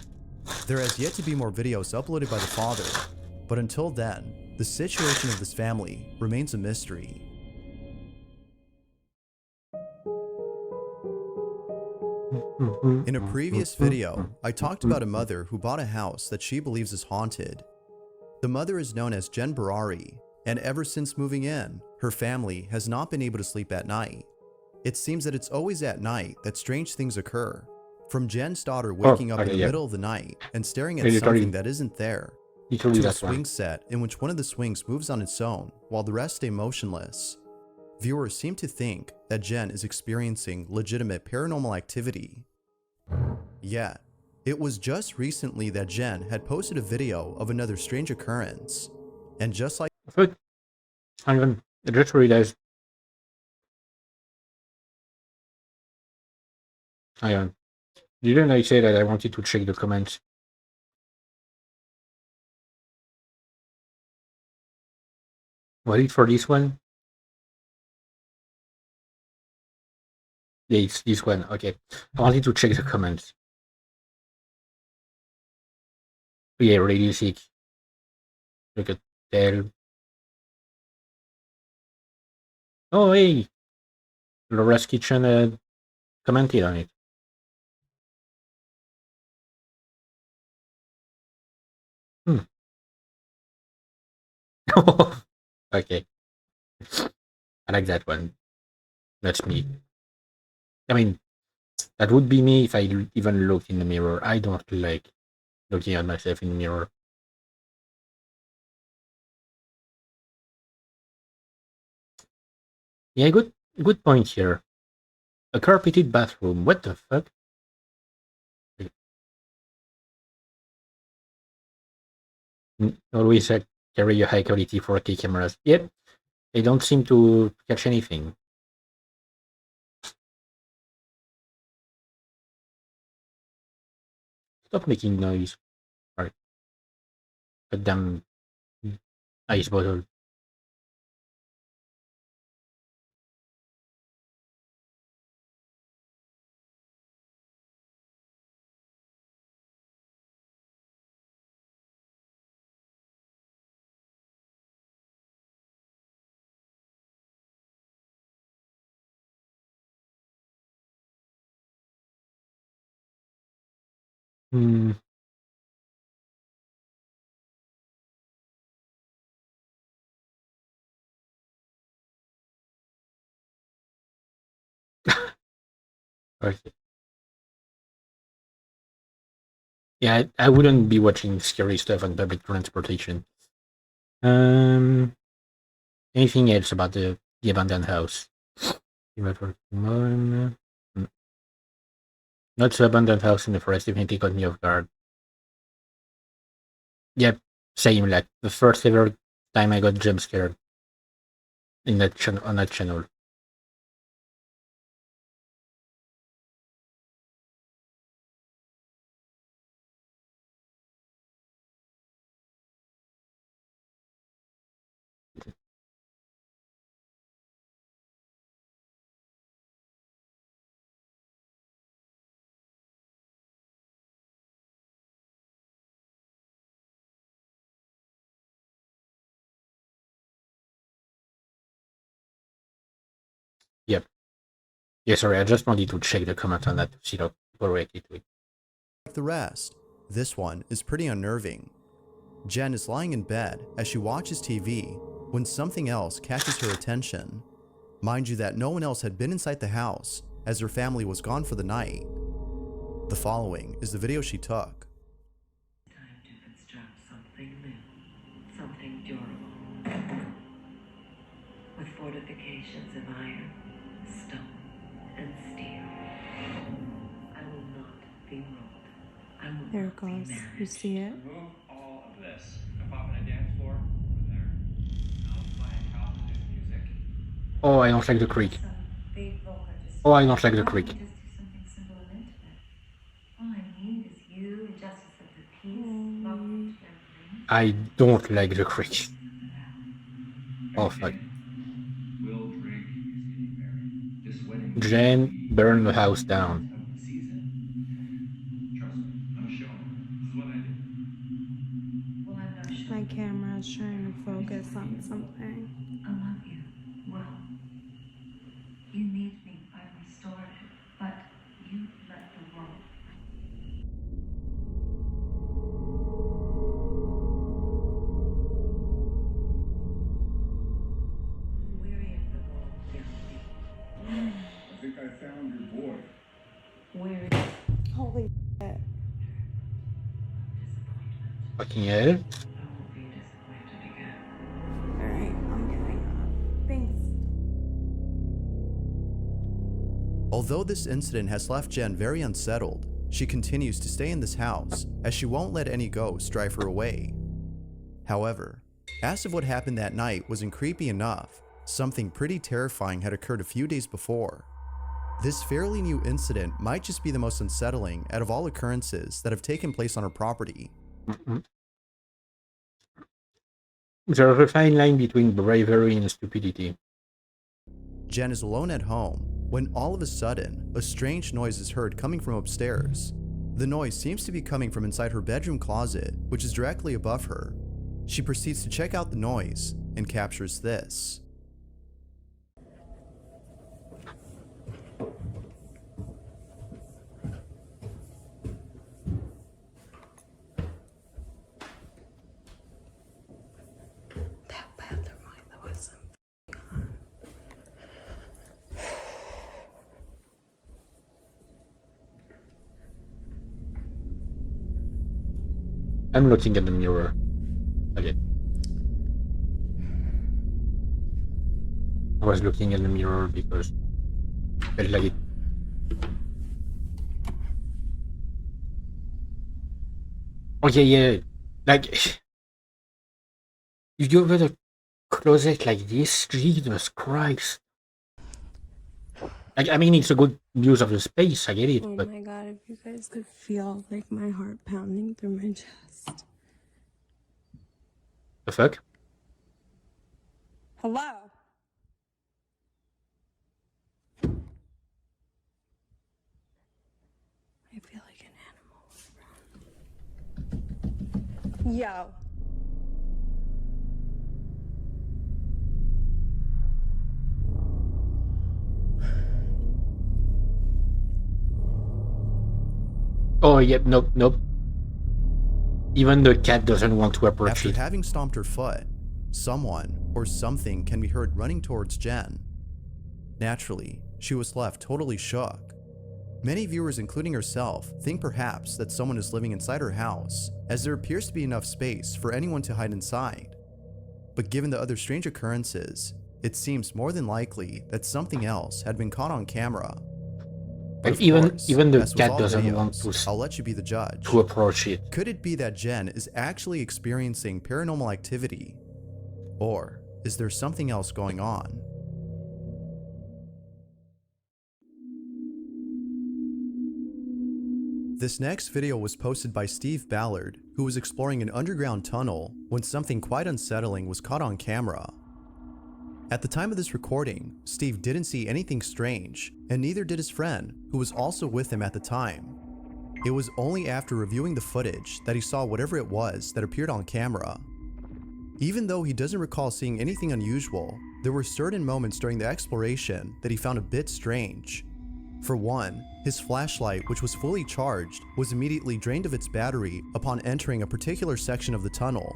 There has yet to be more videos uploaded by the father, but until then, the situation of this family remains a mystery. In a previous video, I talked about a mother who bought a house that she believes is haunted. The mother is known as Jen Barari, and ever since moving in, her family has not been able to sleep at night. It seems that it's always at night that strange things occur. From Jen's daughter waking up in the middle of the night and staring at something that isn't there, to a swing set in which one of the swings moves on its own while the rest stay motionless. Viewers seem to think that Jen is experiencing legitimate paranormal activity. Yet, it was just recently that Jen had posted a video of another strange occurrence. And just like Fuck. Hang on. I just realized. Hang on. Didn't I say that I wanted to check the comments? Was it for this one? Yeah, it's this one. Okay. I wanted to check the comments. Yeah, really sick. Look at Dell. Oh, hey. Laura's Kitchen commented on it. Okay. I like that one. That's me. I mean, that would be me if I even looked in the mirror. I don't like looking at myself in the mirror. Yeah, good point here. A carpeted bathroom. What the fuck? Always carry a high quality 4K cameras. Yep, they don't seem to catch anything. Stop making noise. Right. A damn ice bottle. Hmm. Okay. Yeah, I wouldn't be watching scary stuff on public transportation. Anything else about the abandoned house? Not so abandoned house in the forest definitely caught me off guard. Yep, same. Like the first ever time I got jump scared in that on that channel. Yep. Yeah, sorry, I just wanted to check the comment on that to see how people reacted to it. Like the rest, this one is pretty unnerving. Jen is lying in bed as she watches TV when something else catches her attention. Mind you that no one else had been inside the house as her family was gone for the night. The following is the video she took. Time to construct something new, something durable, with fortifications of iron, stone, and steel. I will not be ruled. I will There not it goes. be managed. You see it? Remove all of this. I'm popping a dance floor over there. I'll play house music. Oh, I don't like the creek. Oh, I don't like the creek. Just do something simple and intimate. All I need is you and justice of the peace. Welcome to everything. I don't like the creek. Oh fuck. We'll drink is getting married. This wedding. Jen, burn the house down. Of the season. Trust me, I'm a showman. This is what I do. Well, I'm not sure. My camera is trying to focus on something. I love you. Well, you need me. I'm restorative, but you let the world. Weary of the world, young me. I think I found your boy. Weary. Holy shit. Fucking hell. I won't be disappointed again. Alright, I'm giving up. Thanks. Although this incident has left Jen very unsettled, she continues to stay in this house as she won't let any ghosts drive her away. However, as if what happened that night wasn't creepy enough, something pretty terrifying had occurred a few days before. This fairly new incident might just be the most unsettling out of all occurrences that have taken place on her property. There's a fine line between bravery and stupidity. Jen is alone at home when all of a sudden, a strange noise is heard coming from upstairs. The noise seems to be coming from inside her bedroom closet, which is directly above her. She proceeds to check out the noise and captures this. That bathroom light that was on. I'm looking at the mirror. Okay. I was looking at the mirror because I felt like it. Okay, yeah. Like, you go over the closet like this? Jesus Christ. Like, I mean, it's a good use of the space, I get it, Oh but my god, if you guys could feel like my heart pounding through my chest. the fuck? Hello? I feel like an animal. Yo. Oh, yep, nope, nope. Even the cat doesn't want to approach After it. having stomped her foot, someone or something can be heard running towards Jen. Naturally, she was left totally shook. Many viewers, including herself, think perhaps that someone is living inside her house, as there appears to be enough space for anyone to hide inside. But given the other strange occurrences, it seems more than likely that something else had been caught on camera. But And of even course, even the as with cat all doesn't want videos, I'll let you be the judge. to approach it. Could it be that Jen is actually experiencing paranormal activity? Or is there something else going on? This next video was posted by Steve Ballard, who was exploring an underground tunnel when something quite unsettling was caught on camera. At the time of this recording, Steve didn't see anything strange, and neither did his friend, who was also with him at the time. It was only after reviewing the footage that he saw whatever it was that appeared on camera. Even though he doesn't recall seeing anything unusual, there were certain moments during the exploration that he found a bit strange. For one, his flashlight, which was fully charged, was immediately drained of its battery upon entering a particular section of the tunnel.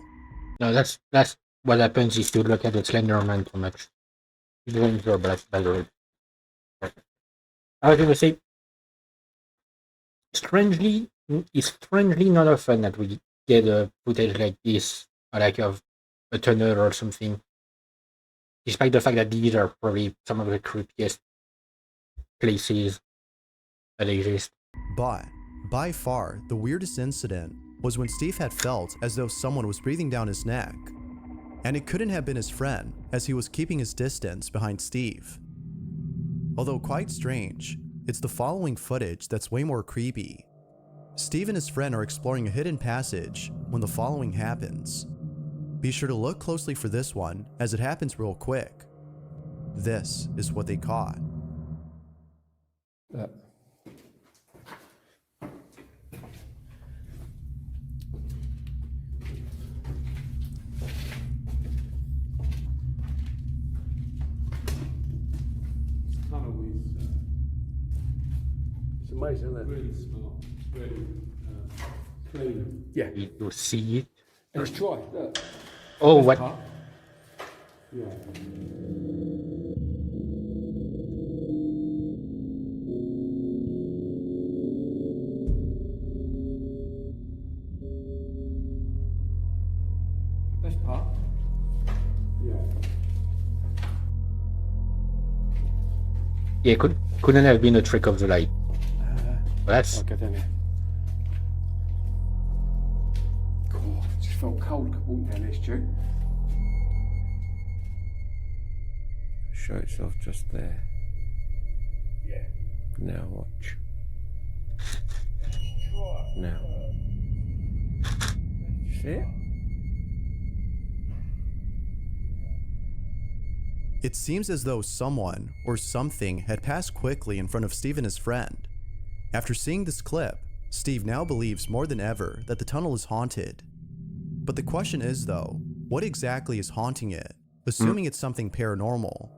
No, that's what happens if you look at the Slenderman too much. You don't your best, by the way. I was gonna say, it's strangely not often that we get a footage like this, or like of a tunnel or something. Despite the fact that these are probably some of the creepiest places that exist. But, by far, the weirdest incident was when Steve had felt as though someone was breathing down his neck. And it couldn't have been his friend, as he was keeping his distance behind Steve. Although quite strange, it's the following footage that's way more creepy. Steve and his friend are exploring a hidden passage when the following happens. Be sure to look closely for this one, as it happens real quick. This is what they caught. It's amazing, isn't it? Really smart, really clean. Yeah. You see it. Let's try. Look. Oh, what? Yeah. Best part. Yeah. Yeah, couldn't have been a trick of the light. But that's. I'll get down here. God, it just felt cold walking down here, Stu. Show itself just there. Yeah. Now watch. Now. See it? It seems as though someone or something had passed quickly in front of Steve and his friend. After seeing this clip, Steve now believes more than ever that the tunnel is haunted. But the question is though, what exactly is haunting it, assuming it's something paranormal?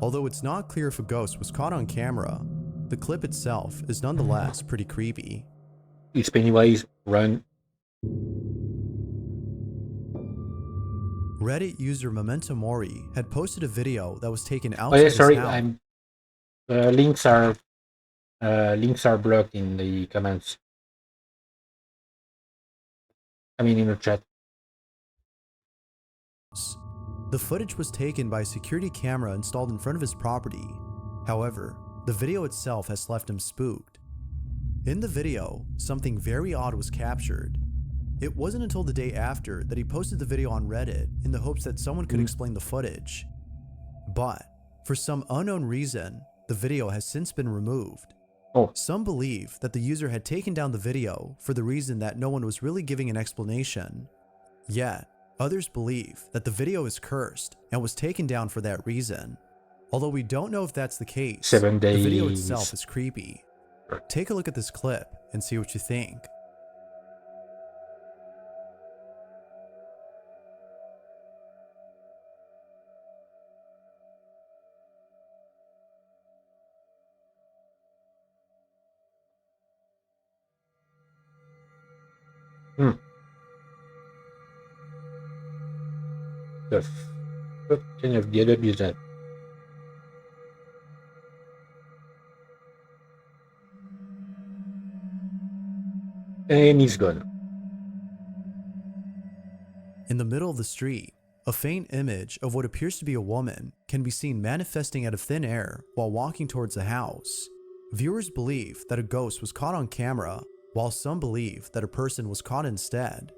Although it's not clear if a ghost was caught on camera, the clip itself is nonetheless pretty creepy. It's Pennywise, run. Reddit user Memento Mori had posted a video that was taken outside Oh yeah, his sorry, house. links are blocked in the comments. I mean in the chat. The footage was taken by a security camera installed in front of his property. However, the video itself has left him spooked. In the video, something very odd was captured. It wasn't until the day after that he posted the video on Reddit in the hopes that someone could explain the footage. But, for some unknown reason, the video has since been removed. Some believe that the user had taken down the video for the reason that no one was really giving an explanation. Yet, others believe that the video is cursed and was taken down for that reason. Although we don't know if that's the case, 7 days. The video itself is creepy. Take a look at this clip and see what you think. The fuck kind of getup is that? And he's gone. In the middle of the street, a faint image of what appears to be a woman can be seen manifesting out of thin air while walking towards the house. Viewers believe that a ghost was caught on camera, while some believe that a person was caught instead.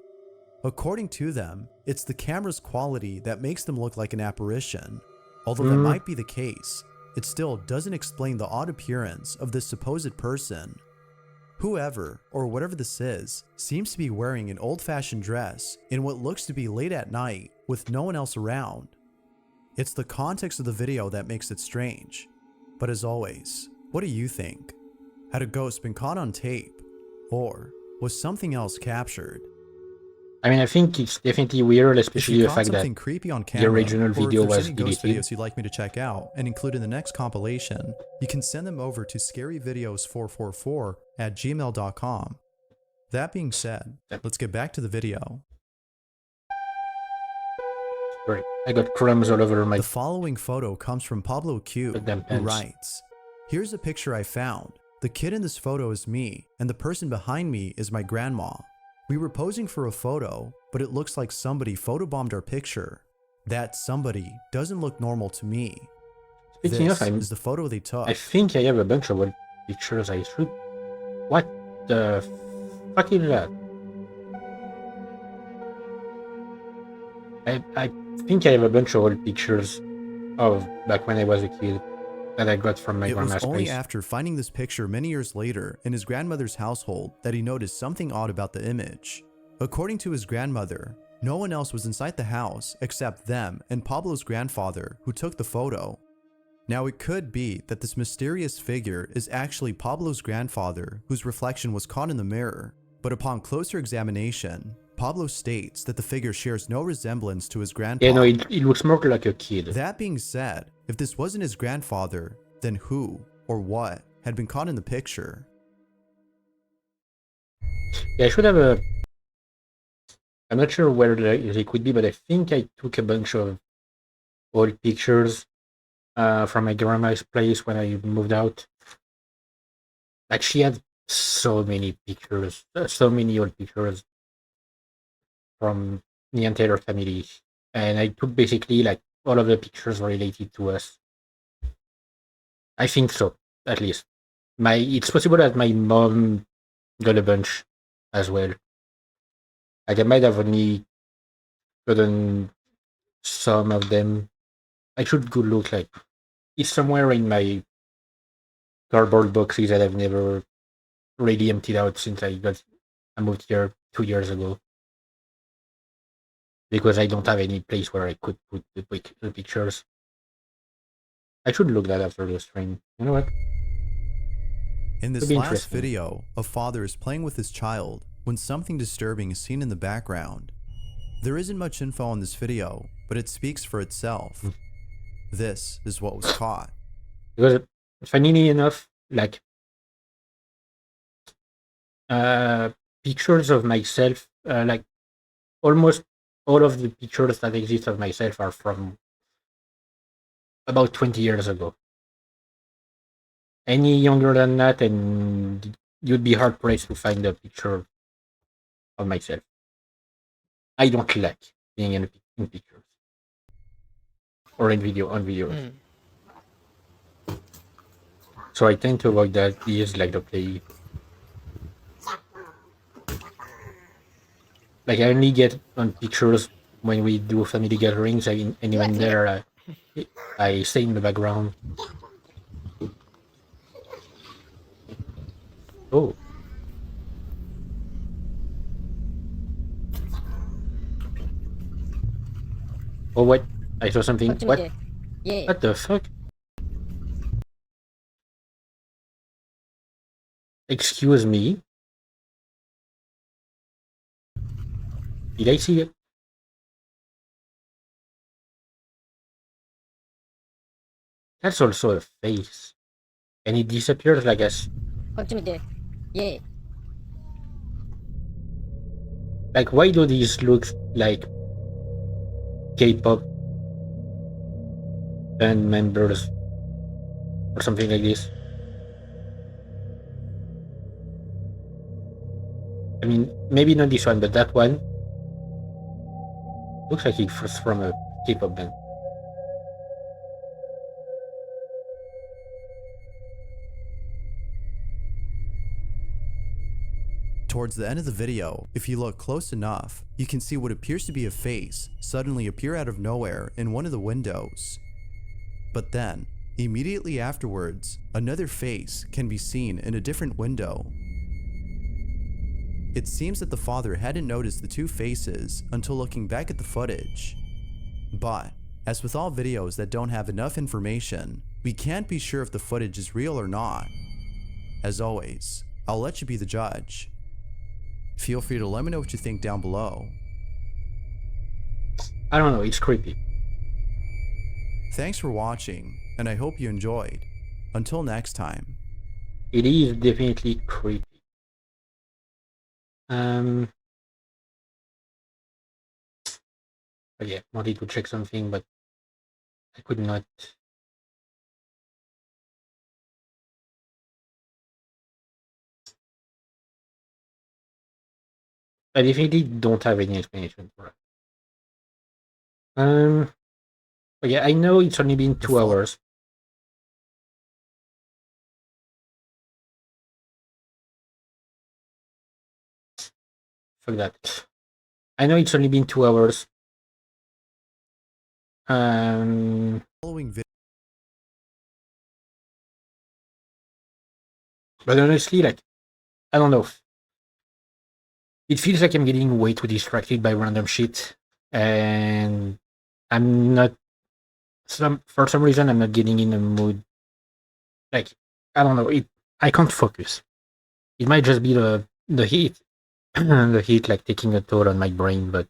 According to them, it's the camera's quality that makes them look like an apparition. Although that might be the case, it still doesn't explain the odd appearance of this supposed person. Whoever, or whatever this is, seems to be wearing an old-fashioned dress in what looks to be late at night with no one else around. It's the context of the video that makes it strange. But as always, what do you think? Had a ghost been caught on tape? Or was something else captured? I mean, I think it's definitely weird, If especially you the caught fact that something creepy on the camera, original or video if there's was any ghost deleted. videos you'd like me to check out and include in the next compilation, you can send them over to scaryvideos444@gmail.com. That being said, let's get back to the video. Right. I got crumbs all over my... The following photo comes from Pablo Q, who writes, "Here's a picture I found. The kid in this photo is me, and the person behind me is my grandma. We were posing for a photo, but it looks like somebody photobombed our picture. That somebody doesn't look normal to me. Speaking This of, is the photo they took." I think I have a bunch of old pictures I should... What the fuck is that? I think I have a bunch of old pictures of back when I was a kid that I got from my It was grandma's only place. after finding this picture many years later in his grandmother's household that he noticed something odd about the image. According to his grandmother, no one else was inside the house except them and Pablo's grandfather, who took the photo. Now it could be that this mysterious figure is actually Pablo's grandfather, whose reflection was caught in the mirror, but upon closer examination, Pablo states that the figure shares no resemblance to his grandpa. Yeah, no, it looks more like a kid. That being said, if this wasn't his grandfather, then who or what had been caught in the picture? Yeah, I should have a... I'm not sure where they could be, but I think I took a bunch of old pictures from my grandma's place when I moved out. Like, she had so many pictures, so many old pictures from the entire family. And I took basically like all of the pictures related to us. I think so, at least. It's possible that my mom got a bunch as well. Like, I might have only gotten some of them. I should go look. Like, it's somewhere in my cardboard boxes that I've never really emptied out since I moved here 2 years ago. Because I don't have any place where I could put the pictures. I should look that after the stream. You know what? In this Could be last interesting. video, a father is playing with his child when something disturbing is seen in the background. There isn't much info on this video, but it speaks for itself. This is what was caught. Because funnily enough, like pictures of myself, like almost all of the pictures that exist of myself are from about 20 years ago. Any younger than that, and you'd be hard pressed to find a picture of myself. I don't like being in pictures or on videos. So I tend to avoid that. These like the play. Like, I only get on pictures when we do family gatherings, and even there, I stay in the background. Oh. Oh, what? I saw something. What? Yeah. What the fuck? Excuse me? Did I see it? That's also a face. And it disappears like as... Yeah. Like, why do these look like K-pop band members or something like this? I mean, maybe not this one, but that one looks like it's from a K-pop band. Towards the end of the video, if you look close enough, you can see what appears to be a face suddenly appear out of nowhere in one of the windows. But then, immediately afterwards, another face can be seen in a different window. It seems that the father hadn't noticed the two faces until looking back at the footage. But, as with all videos that don't have enough information, we can't be sure if the footage is real or not. As always, I'll let you be the judge. Feel free to let me know what you think down below. I don't know, it's creepy. Thanks for watching, and I hope you enjoyed. Until next time. It is definitely creepy. But yeah, wanted to check something, but I could not. I definitely don't have any explanation for it. But yeah, I know it's only been 2 hours. Fuck that. I know it's only been 2 hours. Following video. But honestly, like, I don't know. It feels like I'm getting way too distracted by random shit, and I'm not. For some reason, I'm not getting in a mood. Like, I don't know. I can't focus. It might just be the heat, the heat like taking a toll on my brain. But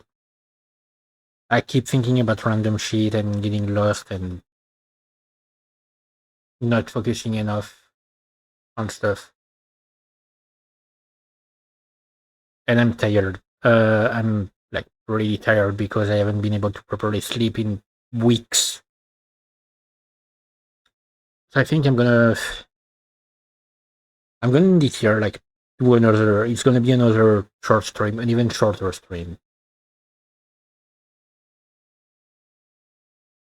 I keep thinking about random shit and getting lost and not focusing enough on stuff. And I'm tired. I'm like really tired because I haven't been able to properly sleep in weeks. So I think I'm gonna this year like do another. It's gonna be another short stream, an even shorter stream.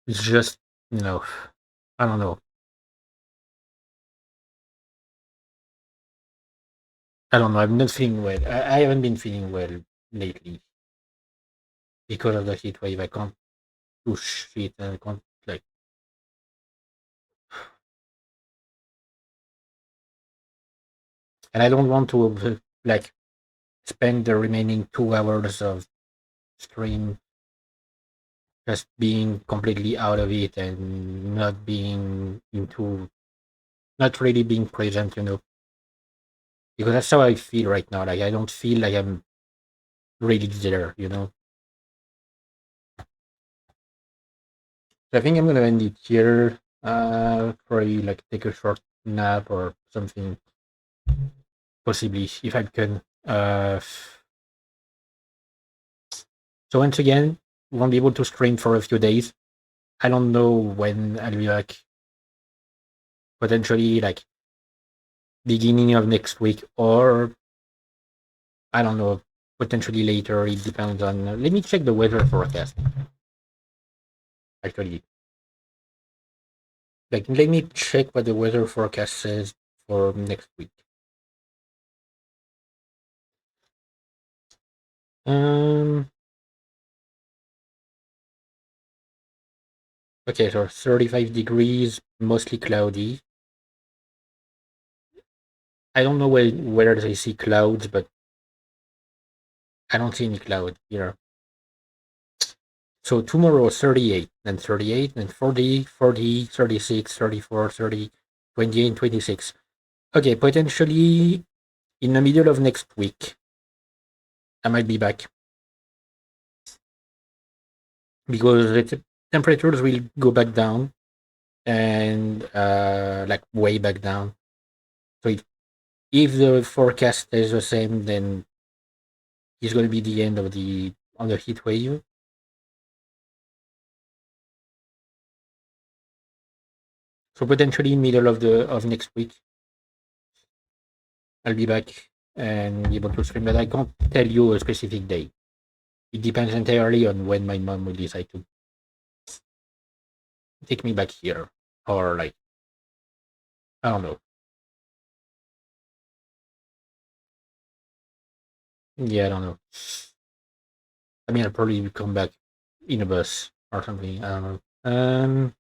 It's just I don't know. I don't know. I'm not feeling well. I haven't been feeling well lately because of the heat wave. I can't push shit and I can't like. And I don't want to like spend the remaining 2 hours of stream just being completely out of it and not being not really being present, because that's how I feel right now. Like I don't feel like I'm really there. So I think I'm gonna end it here. Probably like take a short nap or something, possibly if I can. So once again, won't be able to stream for a few days. I don't know when I'll be back. Potentially like beginning of next week, or I don't know, potentially later. It depends on. Let me check the weather forecast. Actually, like let me check what the weather forecast says for next week. Okay, so 35 degrees, mostly cloudy. I don't know where they see clouds, but I don't see any cloud here. So tomorrow 38, then 38, then 40, 40, 36, 34, 30, 28, 26. Okay, potentially in the middle of next week, I might be back. Because the temperatures will go back down and like way back down. So if the forecast stays the same, then it's going to be the end of the heat wave. So potentially middle of next week, I'll be back, and be able to stream, but I can't tell you a specific day. It depends entirely on when my mom will decide to take me back here, or like, I don't know. Yeah, I don't know. I mean, I'll probably come back in a bus or something. I don't know.